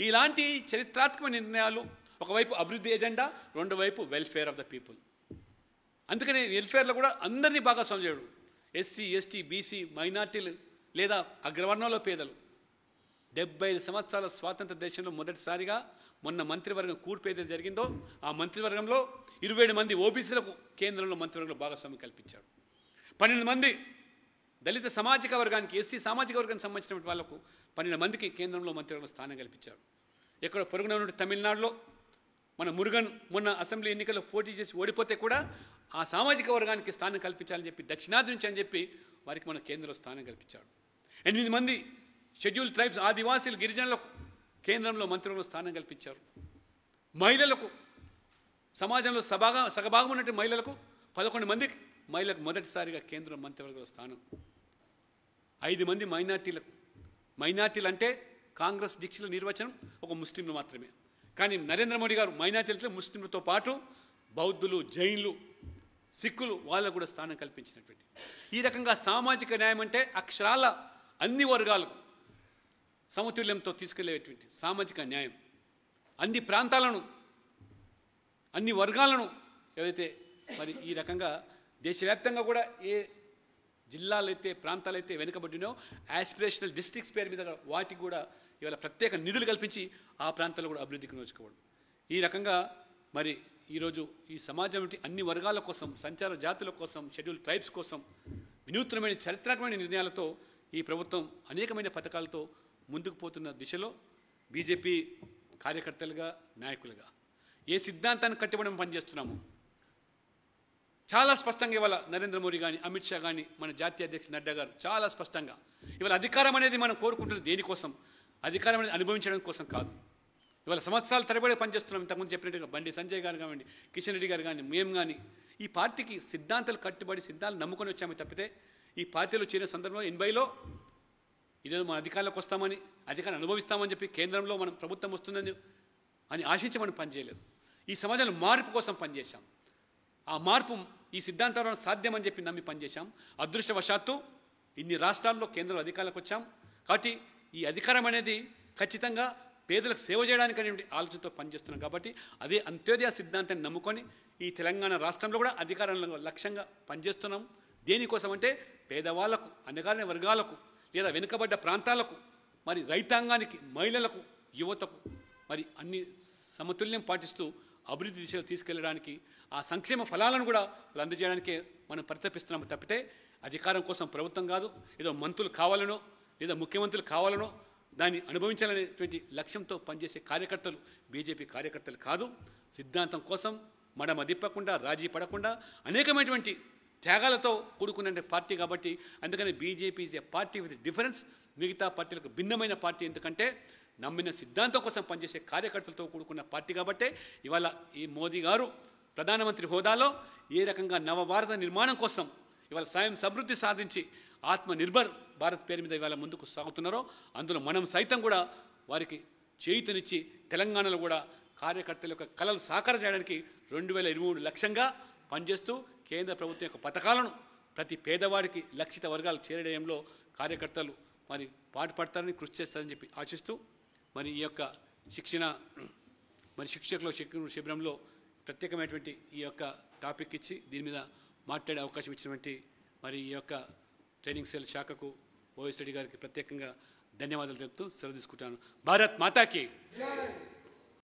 ఇలాంటి చరిత్రాత్మక నిర్ణయాలు ఒకవైపు అభివృద్ధి ఎజెండా, రెండో వైపు వెల్ఫేర్ ఆఫ్ ద పీపుల్. అందుకని వెల్ఫేర్లో కూడా అందరినీ భాగస్వామ్యం చేయడం, ఎస్సీ ఎస్టీ బీసీ మైనార్టీలు లేదా అగ్రవర్ణంలో పేదలు. 75 సంవత్సరాల స్వాతంత్ర దేశంలో మొదటిసారిగా మొన్న మంత్రివర్గం కూర్పు ఏదైతే జరిగిందో ఆ మంత్రివర్గంలో 27 మంది ఓబీసీలకు కేంద్రంలో మంత్రివర్గంలో భాగస్వామ్యం కల్పించాడు. 12 మంది దళిత సామాజిక వర్గానికి ఎస్సీ సామాజిక వర్గానికి సంబంధించిన వాళ్లకు 12 మందికి కేంద్రంలో మంత్రివర్గంలో స్థానం కల్పించాడు. ఎక్కడ పొరుగున ఉన్న తమిళనాడులో మన మురుగన్ మొన్న అసెంబ్లీ ఎన్నికల్లో పోటీ చేసి ఓడిపోతే కూడా ఆ సామాజిక వర్గానికి స్థానం కల్పించాలని చెప్పి దక్షిణాది నుంచి అని చెప్పి వారికి మన కేంద్రంలో స్థానం కల్పించాడు. 8 మంది షెడ్యూల్ ట్రైబ్స్ ఆదివాసీలు గిరిజనులకు కేంద్రంలో మంత్రివర్గంలో స్థానం కల్పించారు. మహిళలకు సమాజంలో సగభాగం ఉన్నటువంటి మహిళలకు 11 మందికి మహిళలకు మొదటిసారిగా కేంద్రం మంత్రివర్గంలో స్థానం. 5 మంది మైనార్టీలు అంటే కాంగ్రెస్ దీక్షల నిర్వచనం ఒక ముస్లింలు మాత్రమే. కానీ నరేంద్ర మోడీ గారు మైనార్టీలతో ముస్లింలతో పాటు బౌద్ధులు, జైన్లు, సిక్కులు వాళ్ళకు కూడా స్థానం కల్పించినటువంటి ఈ రకంగా సామాజిక న్యాయం అంటే అక్షరాల అన్ని వర్గాలకు సమతుల్యంతో తీసుకెళ్లేటువంటి సామాజిక న్యాయం, అన్ని ప్రాంతాలను అన్ని వర్గాలను ఏదైతే మరి ఈ రకంగా దేశవ్యాప్తంగా కూడా ఏ జిల్లాలైతే ప్రాంతాలైతే వెనుకబడినో యాస్పిరేషనల్ డిస్ట్రిక్ట్స్ పేరు మీద వాటికి కూడా ఇవాళ ప్రత్యేక నిధులు కల్పించి ఆ ప్రాంతాల్లో కూడా అభివృద్ధికి నోచుకోవడం. ఈ రకంగా మరి ఈరోజు ఈ సమాజం అన్ని వర్గాల కోసం, సంచార జాతుల కోసం, షెడ్యూల్ ట్రైబ్స్ కోసం వినూత్నమైన చరిత్రాత్మకమైన నిర్ణయాలతో ఈ ప్రభుత్వం అనేకమైన పథకాలతో ముందుకు పోతున్న దిశలో బీజేపీ కార్యకర్తలుగా, నాయకులుగా ఏ సిద్ధాంతాన్ని కట్టుబడి పనిచేస్తున్నాము చాలా స్పష్టంగా ఇవాళ నరేంద్ర మోడీ కానీ, అమిత్ షా కానీ, మన జాతీయ అధ్యక్షుడు నడ్డా గారు చాలా స్పష్టంగా ఇవాళ అధికారం అనేది మనం కోరుకుంటున్నది దేనికోసం? అధికారం అనేది అనుభవించడం కోసం కాదు. ఇవాళ సంవత్సరాల తరబడి పనిచేస్తున్నాం. ఇంతకుముందు చెప్పినట్టుగా బండి సంజయ్ గారు కానివ్వండి, కిషన్ రెడ్డి గారు కానీ, మేము కానీ ఈ పార్టీకి సిద్ధాంతాలు కట్టుబడి సిద్ధాంతాలు నమ్ముకొని వచ్చామే తప్పితే ఈ పార్టీలో చేరిన సందర్భంలో 80లో ఇదేదో మన అధికారంలోకి వస్తామని, అధికారం అనుభవిస్తామని చెప్పి కేంద్రంలో మనం ప్రభుత్వం వస్తుందని ఆశించి మనం పనిచేయలేదు. ఈ సమాజంలో మార్పు కోసం పనిచేశాం. ఆ మార్పు ఈ సిద్ధాంతాల సాధ్యమని చెప్పి నమ్మి పనిచేశాం. అదృష్టవశాత్తు ఇన్ని రాష్ట్రాల్లో కేంద్రంలో అధికారంలోకి వచ్చాం. కాబట్టి ఈ అధికారం అనేది ఖచ్చితంగా పేదలకు సేవ చేయడానికి అనేటువంటి ఆలోచనతో పనిచేస్తున్నాం. కాబట్టి అదే అంత్యోదయ సిద్ధాంతాన్ని నమ్ముకొని ఈ తెలంగాణ రాష్ట్రంలో కూడా అధికారంలో లక్ష్యంగా పనిచేస్తున్నాం. దేనికోసం అంటే పేదవాళ్లకు, అణగారిన వర్గాలకు, లేదా వెనుకబడ్డ ప్రాంతాలకు, మరి రైతాంగానికి, మహిళలకు, యువతకు మరి అన్ని సమతుల్యం పాటిస్తూ అభివృద్ధి దిశలో తీసుకెళ్ళడానికి ఆ సంక్షేమ ఫలాలను కూడా వాళ్ళు అందజేయడానికే మనం పరితపిస్తున్నాము తప్పితే అధికారం కోసం ప్రభుత్వం కాదు, ఏదో మంత్రులు కావాలనో లేదా ముఖ్యమంత్రులు కావాలనో దాన్ని అనుభవించాలనేటువంటి లక్ష్యంతో పనిచేసే కార్యకర్తలు బీజేపీ కార్యకర్తలు కాదు. సిద్ధాంతం కోసం మడమ దిప్పకుండా రాజీ పడకుండా అనేకమైనటువంటి త్యాగాలతో కూడుకున్న పార్టీ కాబట్టి అందుకని BJP is a party with difference. మిగతా పార్టీలకు భిన్నమైన పార్టీ, ఎందుకంటే నమ్మిన సిద్ధాంతం కోసం పనిచేసే కార్యకర్తలతో కూడుకున్న పార్టీ కాబట్టే ఇవాళ ఈ మోదీ గారు ప్రధానమంత్రి హోదాలో ఏ రకంగా నవభారత నిర్మాణం కోసం ఇవాళ స్వయం సమృద్ధి సాధించి ఆత్మనిర్భర్ భారత్ పేరు మీద ఇవాళ ముందుకు సాగుతున్నారో అందులో మనం సైతం కూడా వారికి చేయూతనిచ్చి తెలంగాణలో కూడా కార్యకర్తల యొక్క కళలు సాకారం చేయడానికి 2023 లక్ష్యంగా పనిచేస్తూ కేంద్ర ప్రభుత్వం యొక్క పథకాలను ప్రతి పేదవాడికి లక్షిత వర్గాలు చేరడంలో కార్యకర్తలు మరి పాటుపడతారని కృషి చేస్తారని చెప్పి ఆశిస్తూ మరి ఈ యొక్క శిక్షకుల శిబిరంలో ప్రత్యేకమైనటువంటి ఈ యొక్క టాపిక్ ఇచ్చి దీని మీద మాట్లాడే అవకాశం ఇచ్చినటువంటి మరి ఈ యొక్క ట్రైనింగ్ సెల్ శాఖకు ఓఎస్ రెడ్డి గారికి ప్రత్యేకంగా ధన్యవాదాలు తెలుపుతూ సెలవు తీసుకుంటాను. భారత్ మాతాకి.